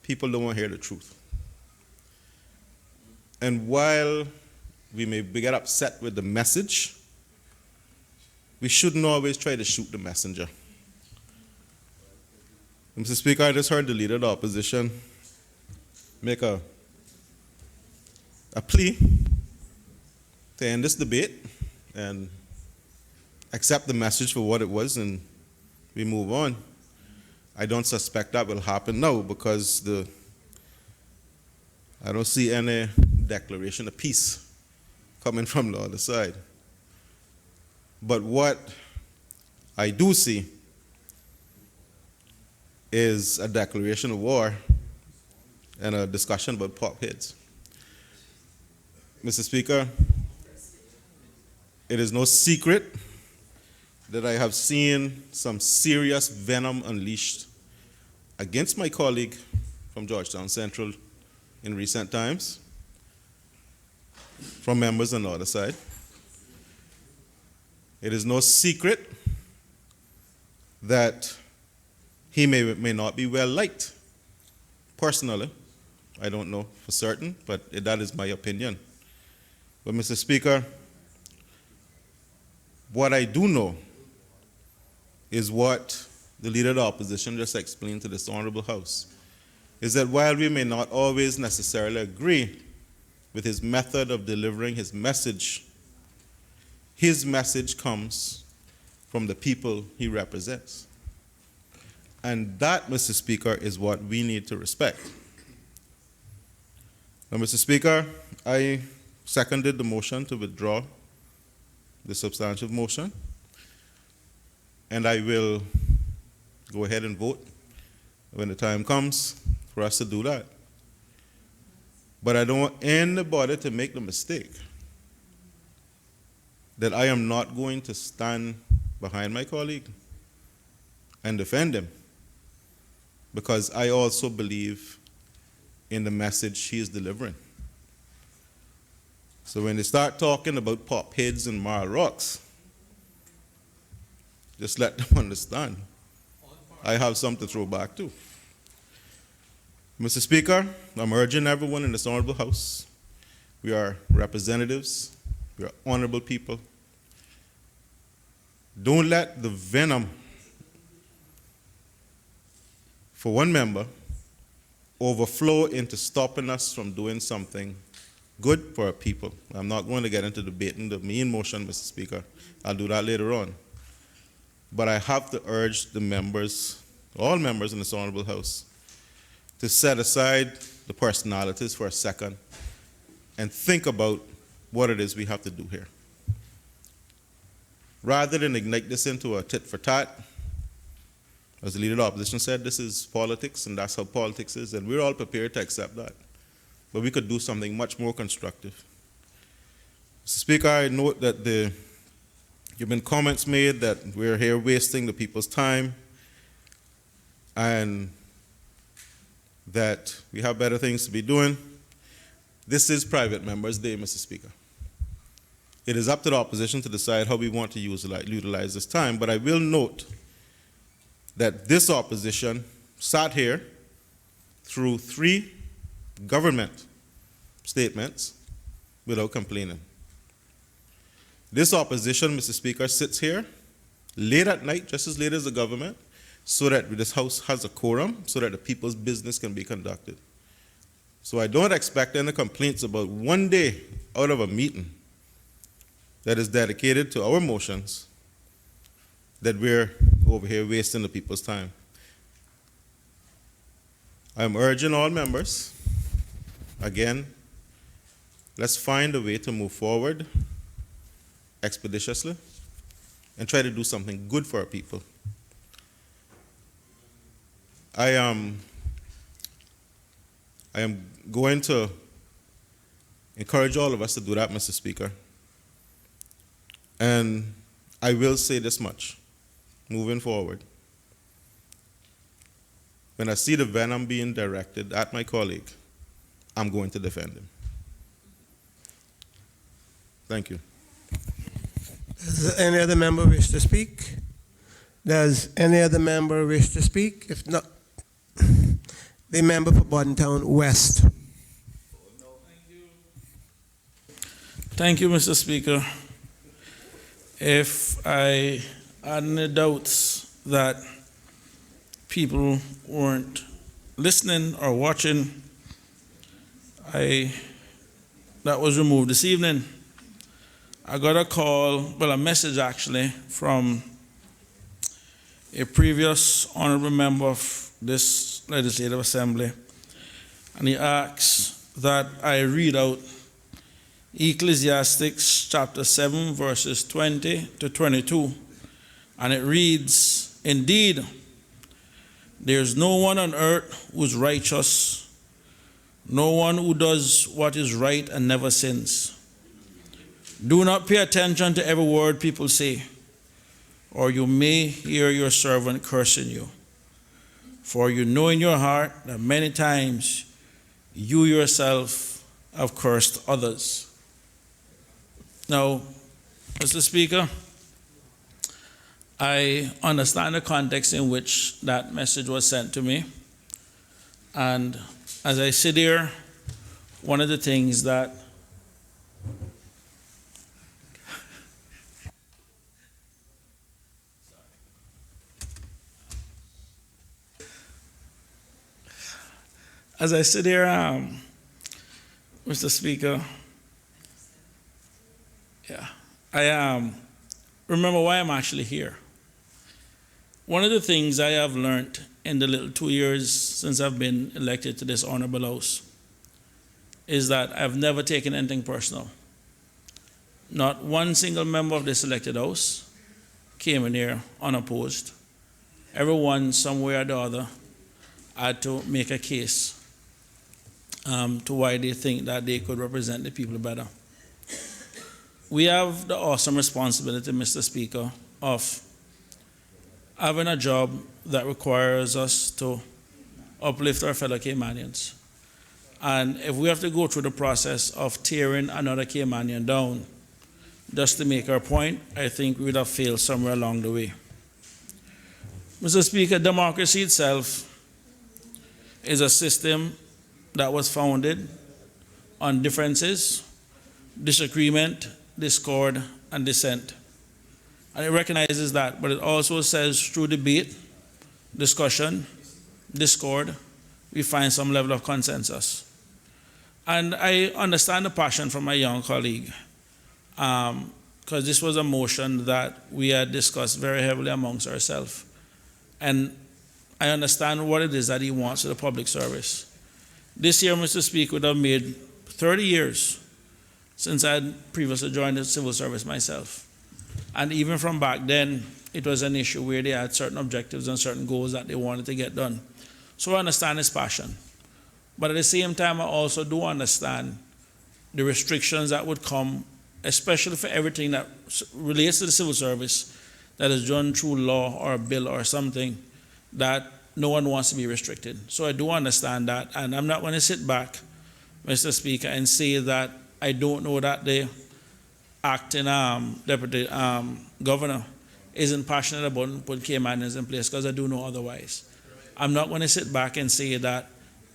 people don't want to hear the truth. And while we may get upset with the message, we shouldn't always try to shoot the messenger. Mr. Speaker, I just heard the Leader of the Opposition make a plea to end this debate and accept the message for what it was and we move on. I don't suspect that will happen now because I don't see any declaration of peace coming from the other side. But what I do see is a declaration of war and a discussion about pop heads. Mr. Speaker, it is no secret that I have seen some serious venom unleashed against my colleague from Georgetown Central in recent times, from members on the other side. It is no secret that he may not be well liked. Personally, I don't know for certain, but that is my opinion. But Mr. Speaker, what I do know is what the Leader of the Opposition just explained to this Honorable House, is that while we may not always necessarily agree with his method of delivering his message comes from the people he represents. And that, Mr. Speaker, is what we need to respect. Now, Mr. Speaker, I seconded the motion to withdraw the substantive motion, and I will go ahead and vote when the time comes for us to do that. But I don't want anybody to make the mistake that I am not going to stand behind my colleague and defend him, because I also believe in the message he is delivering. So when they start talking about pop heads and Marl rocks, just let them understand I have something to throw back to. Mr. Speaker, I'm urging everyone in this honorable House, we are representatives, we are honorable people. Don't let the venom for one member overflow into stopping us from doing something good for our people. I'm not going to get into debating the main motion, Mr. Speaker. I'll do that later on. But I have to urge the members, all members in this honorable House, to set aside the personalities for a second and think about what it is we have to do here. Rather than ignite this into a tit for tat, As the leader of the opposition said, this is politics, and that's how politics is, and we're all prepared to accept that. But we could do something much more constructive. Mr. Speaker, I note that there have been comments made that we're here wasting the people's time and that we have better things to be doing. This is private members' day, Mr. Speaker. It is up to the opposition to decide how we want to utilize this time, but I will note that this opposition sat here through 3 government statements without complaining. This opposition, Mr. Speaker, sits here late at night, just as late as the government, so that this House has a quorum, so that the people's business can be conducted. So I don't expect any complaints about one day out of a meeting that is dedicated to our motions that we're over here wasting the people's time. I'm urging all members, again, let's find a way to move forward expeditiously and try to do something good for our people. I am going to encourage all of us to do that, Mr. Speaker. And I will say this much, moving forward. When I see the venom being directed at my colleague, I'm going to defend him. Thank you. Does any other member wish to speak? Does any other member wish to speak? If not, the member for Bordentown West. Thank you, Mr. Speaker. If I had any doubts that people weren't listening or watching, that was removed this evening. I got a call, well, a message actually, from a previous honorable member of this Legislative Assembly, and he asks that I read out Ecclesiastes chapter 7, verses 20 to 22, and it reads, "Indeed, there is no one on earth who is righteous, no one who does what is right and never sins. Do not pay attention to every word people say, or you may hear your servant cursing you. For you know in your heart that many times you yourself have cursed others." Now, Mr. Speaker, I understand the context in which that message was sent to me. And as I sit here, one of the things that Mr. Speaker, I remember why I'm actually here. One of the things I have learned in the little 2 years since I've been elected to this honorable house is that I've never taken anything personal. Not one single member of this elected house came in here unopposed. Everyone, some way or the other, had to make a case to why they think that they could represent the people better. We have the awesome responsibility, Mr. Speaker, of having a job that requires us to uplift our fellow Caymanians. And if we have to go through the process of tearing another Caymanian down just to make our point, I think we would have failed somewhere along the way. Mr. Speaker, democracy itself is a system that was founded on differences, disagreement, discord, and dissent. And it recognizes that, but it also says through debate, discussion, discord, we find some level of consensus. And I understand the passion from my young colleague, because this was a motion that we had discussed very heavily amongst ourselves. And I understand what it is that he wants for the public service. This year, Mr. Speaker, would have made 30 years since I had previously joined the civil service myself. And even from back then, it was an issue where they had certain objectives and certain goals that they wanted to get done. So I understand his passion. But at the same time, I also do understand the restrictions that would come, especially for everything that relates to the civil service that is done through law or a bill or something, that no one wants to be restricted. So I do understand that, and I'm not going to sit back, Mr. Speaker, and say that I don't know that the acting deputy governor isn't passionate about putting K miners in place, because I do know otherwise. I'm not going to sit back and say that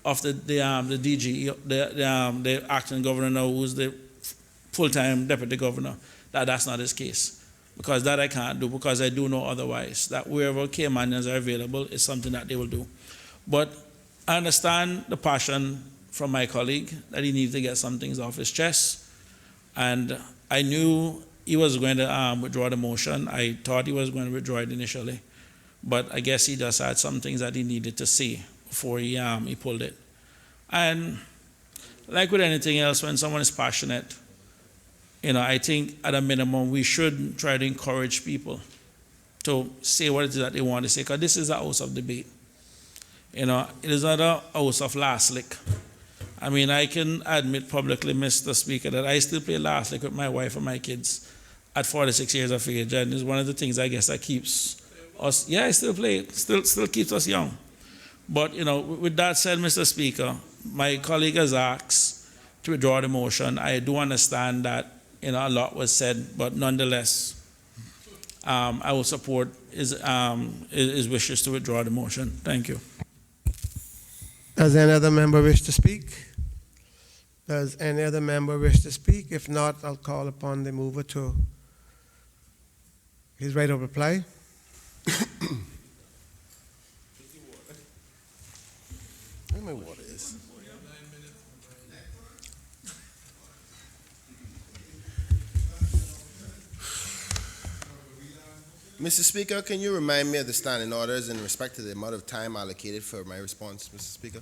of the DG, the acting governor now, who's the full-time deputy governor, that's not his case. Because that I can't do, because I do know otherwise, that wherever K miners are available is something that they will do. But I understand the passion from my colleague that he needs to get some things off his chest. And I knew he was going to withdraw the motion. I thought he was going to withdraw it initially. But I guess he just had some things that he needed to see before he pulled it. And like with anything else, when someone is passionate, I think at a minimum we should try to encourage people to say what it is that they want to say, because this is a house of debate. It is not a house of last lick. I mean, I can admit publicly, Mr. Speaker, that I still play last lick with my wife and my kids at 46 years of age, and it's one of the things I guess that keeps us, I still play it, still keeps us young. But, with that said, Mr. Speaker, my colleague has asked to withdraw the motion. I do understand that, a lot was said, but nonetheless, I will support his wishes to withdraw the motion. Thank you. Does any other member wish to speak? Does any other member wish to speak? If not, I'll call upon the mover to his right of reply. Where my water is? Mr. Speaker, can you remind me of the standing orders in respect to the amount of time allocated for my response, Mr. Speaker?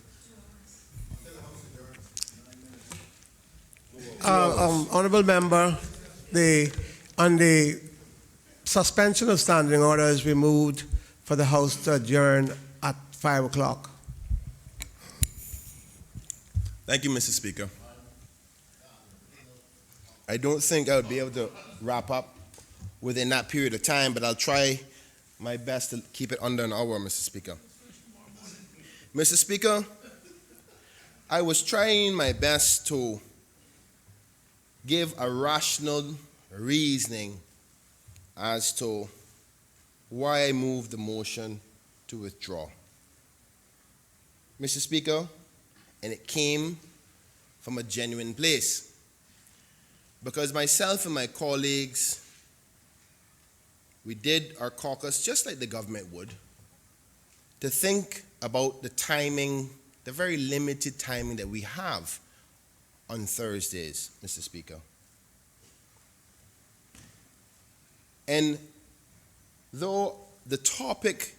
Honorable member, on the suspension of standing orders, we moved for the House to adjourn at 5 o'clock. Thank you, Mr. Speaker. I don't think I would be able to wrap up within that period of time, but I'll try my best to keep it under an hour, Mr. Speaker. Mr. Speaker, I was trying my best to give a rational reasoning as to why I moved the motion to withdraw. Mr. Speaker, and it came from a genuine place. Because myself and my colleagues, we did our caucus just like the government would, to think about the timing, the very limited timing that we have on Thursdays, Mr. Speaker. And though the topic,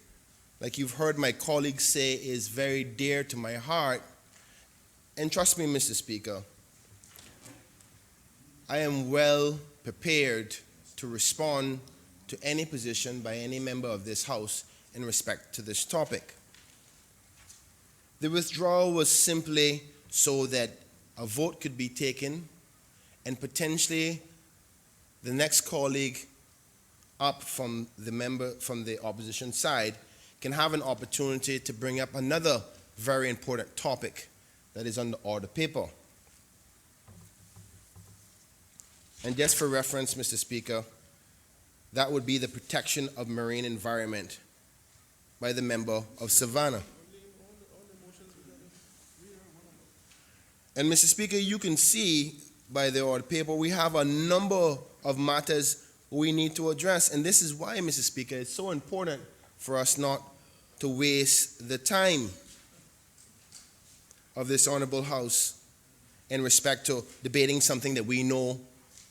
like you've heard my colleagues say, is very dear to my heart, and trust me, Mr. Speaker, I am well prepared to respond to any position by any member of this House in respect to this topic. The withdrawal was simply so that a vote could be taken and potentially the next colleague up from the opposition side can have an opportunity to bring up another very important topic that is on the order paper. And just for reference, Mr. Speaker, that would be the protection of marine environment by the member of Savannah. And Mr. Speaker, you can see by the order paper, we have a number of matters we need to address. And this is why, Mr. Speaker, it's so important for us not to waste the time of this honorable House in respect to debating something that we know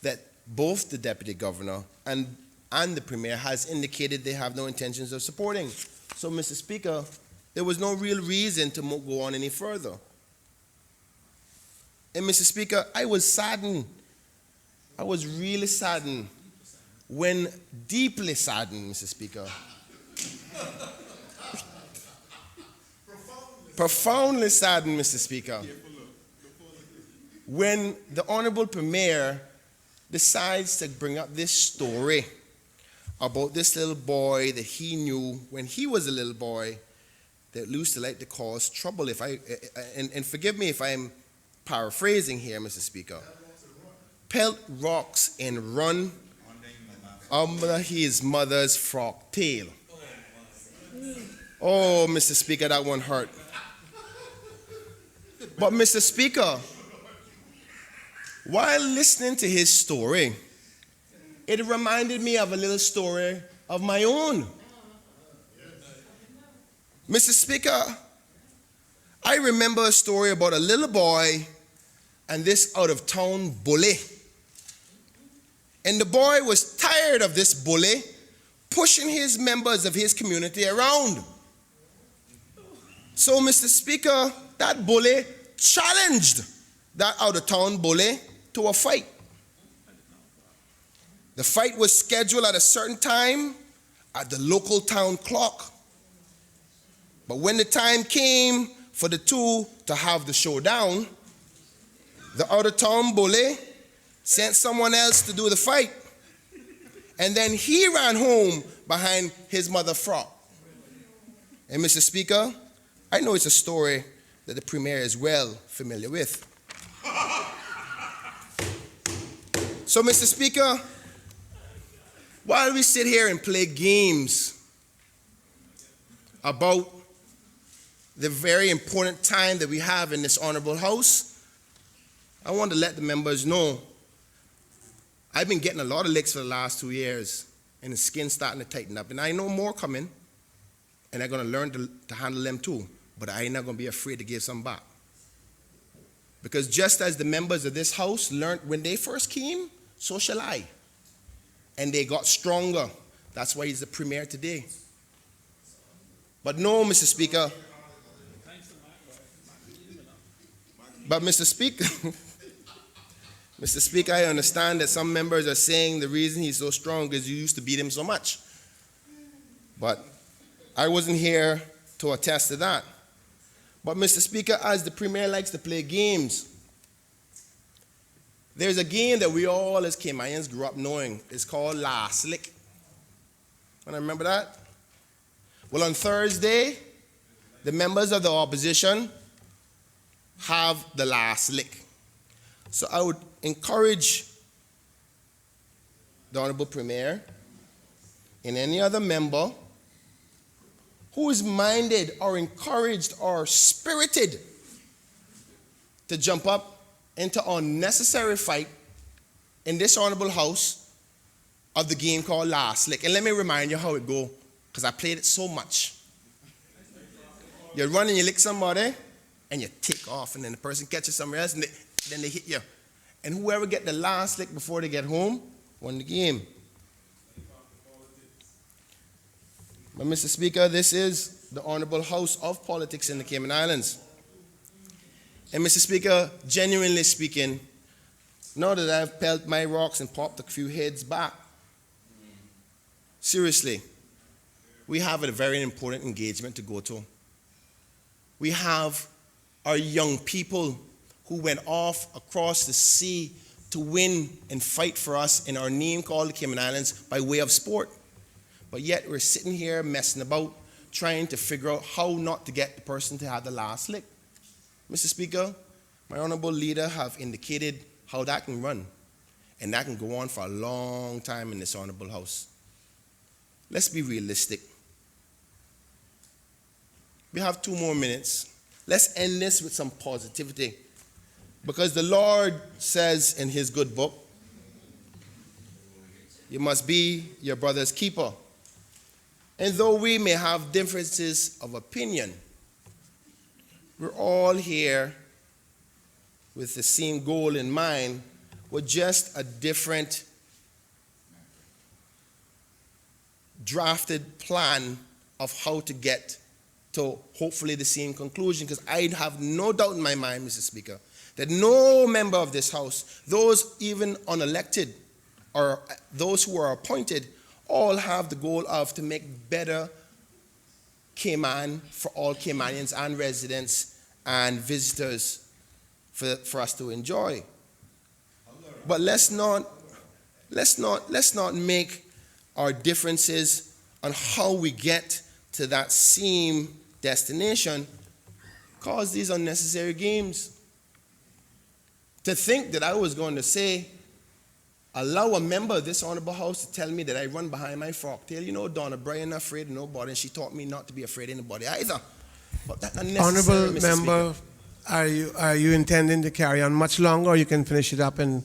that both the Deputy Governor and the Premier has indicated they have no intentions of supporting. So, Mr. Speaker, there was no real reason to go on any further. And Mr. Speaker, I was saddened. I was really saddened when deeply saddened, Mr. Speaker. Profoundly saddened, Mr. Speaker, when the Honorable Premier decides to bring up this story about this little boy that he knew when he was a little boy that used to like to cause trouble. And forgive me if I'm paraphrasing here, Mr. Speaker. Pelt rocks and run under his mother's frock tail. Oh, Mr. Speaker, that one hurt. But Mr. Speaker, while listening to his story, it reminded me of a little story of my own. Mr. Speaker, I remember a story about a little boy and this out-of-town bully. And the boy was tired of this bully pushing his members of his community around. So, Mr. Speaker, that bully challenged that out-of-town bully to a fight. The fight was scheduled at a certain time at the local town clock. But when the time came for the two to have the showdown, the out-of-town bully sent someone else to do the fight. And then he ran home behind his mother's frock. And Mr. Speaker, I know it's a story that the Premier is well familiar with. So, Mr. Speaker, while we sit here and play games about the very important time that we have in this honorable House, I want to let the members know I've been getting a lot of licks for the last 2 years, and the skin's starting to tighten up. And I know more coming, and I'm going to learn to handle them too. But I ain't not going to be afraid to give some back. Because just as the members of this House learned when they first came, so shall I. And they got stronger. That's why he's the Premier today. But no, Mr. Speaker. But Mr. Speaker, Mr. Speaker, I understand that some members are saying the reason he's so strong is you used to beat him so much. But I wasn't here to attest to that. But Mr. Speaker, as the Premier likes to play games, there's a game that we all as Caymanians grew up knowing. It's called Last Lick. And I remember that? Well, on Thursday, the members of the opposition have the last lick. So I would encourage the Honorable Premier and any other member who is minded or encouraged or spirited to jump up into unnecessary fight in this honorable House of the game called Last Lick. And let me remind you how it go, because I played it so much. You run and you lick somebody, and you take off, and then the person catches somewhere else, and then they hit you. And whoever get the last lick before they get home won the game. But Mr. Speaker, this is the honorable House of Politics in the Cayman Islands. And Mr. Speaker, genuinely speaking, now that I've pelted my rocks and popped a few heads back, seriously, we have a very important engagement to go to. We have our young people who went off across the sea to win and fight for us in our name called the Cayman Islands by way of sport. But yet we're sitting here messing about, trying to figure out how not to get the person to have the last lick. Mr. Speaker, my honorable leader have indicated how that can run, and that can go on for a long time in this honorable House. Let's be realistic. We have 2 more minutes. Let's end this with some positivity, because the Lord says in his good book, you must be your brother's keeper. And though we may have differences of opinion, we're all here with the same goal in mind, with just a different drafted plan of how to get to hopefully the same conclusion. Because I have no doubt in my mind, Mr. Speaker, that no member of this House, those even unelected, or those who are appointed all have the goal of to make better Cayman for all Caymanians and residents and visitors for us to enjoy. But let's not make our differences on how we get to that same destination cause these unnecessary games. To think that I was going to say, allow a member of this honorable house to tell me that I run behind my frog tail. You know, Donna Bray ain't afraid of nobody, and she taught me not to be afraid of anybody either. But that's unnecessary, Honorable Mr. member, Speaker. are you intending to carry on much longer, or you can finish it up in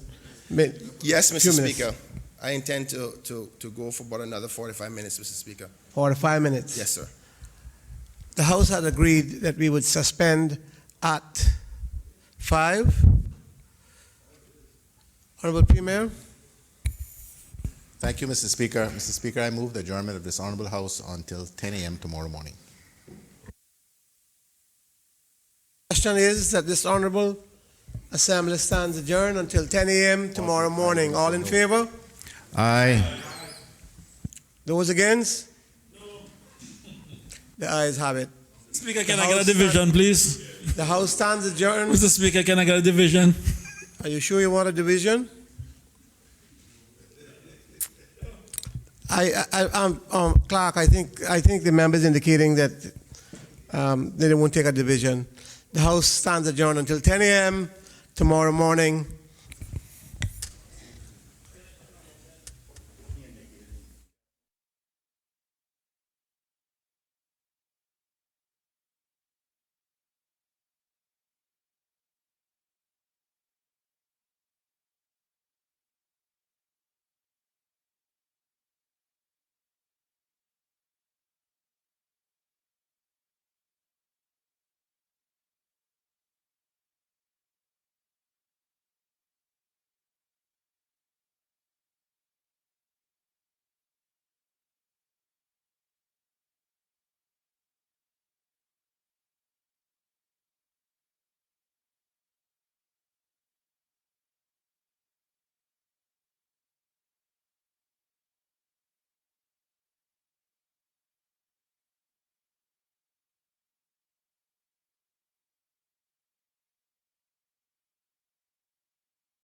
Yes, few Mr. minutes. Speaker. I intend to go for about another 45 minutes, Mr. Speaker. 45 minutes? Yes, sir. The House had agreed that we would suspend at 5. Honorable Premier? Thank you, Mr. Speaker. Mr. Speaker, I move the adjournment of this honorable House until 10 a.m. tomorrow morning. Question is that this honorable assembly stands adjourned until 10 a.m. tomorrow morning. All in favor? Aye. Those against? The ayes have it. Speaker, can The I get a House division, please? The House stands adjourned. Mr. Speaker, can I get a division? Are you sure you want a division? Clerk, I think the members indicating that they won't take a division. The House stands adjourned until 10 a.m. tomorrow morning.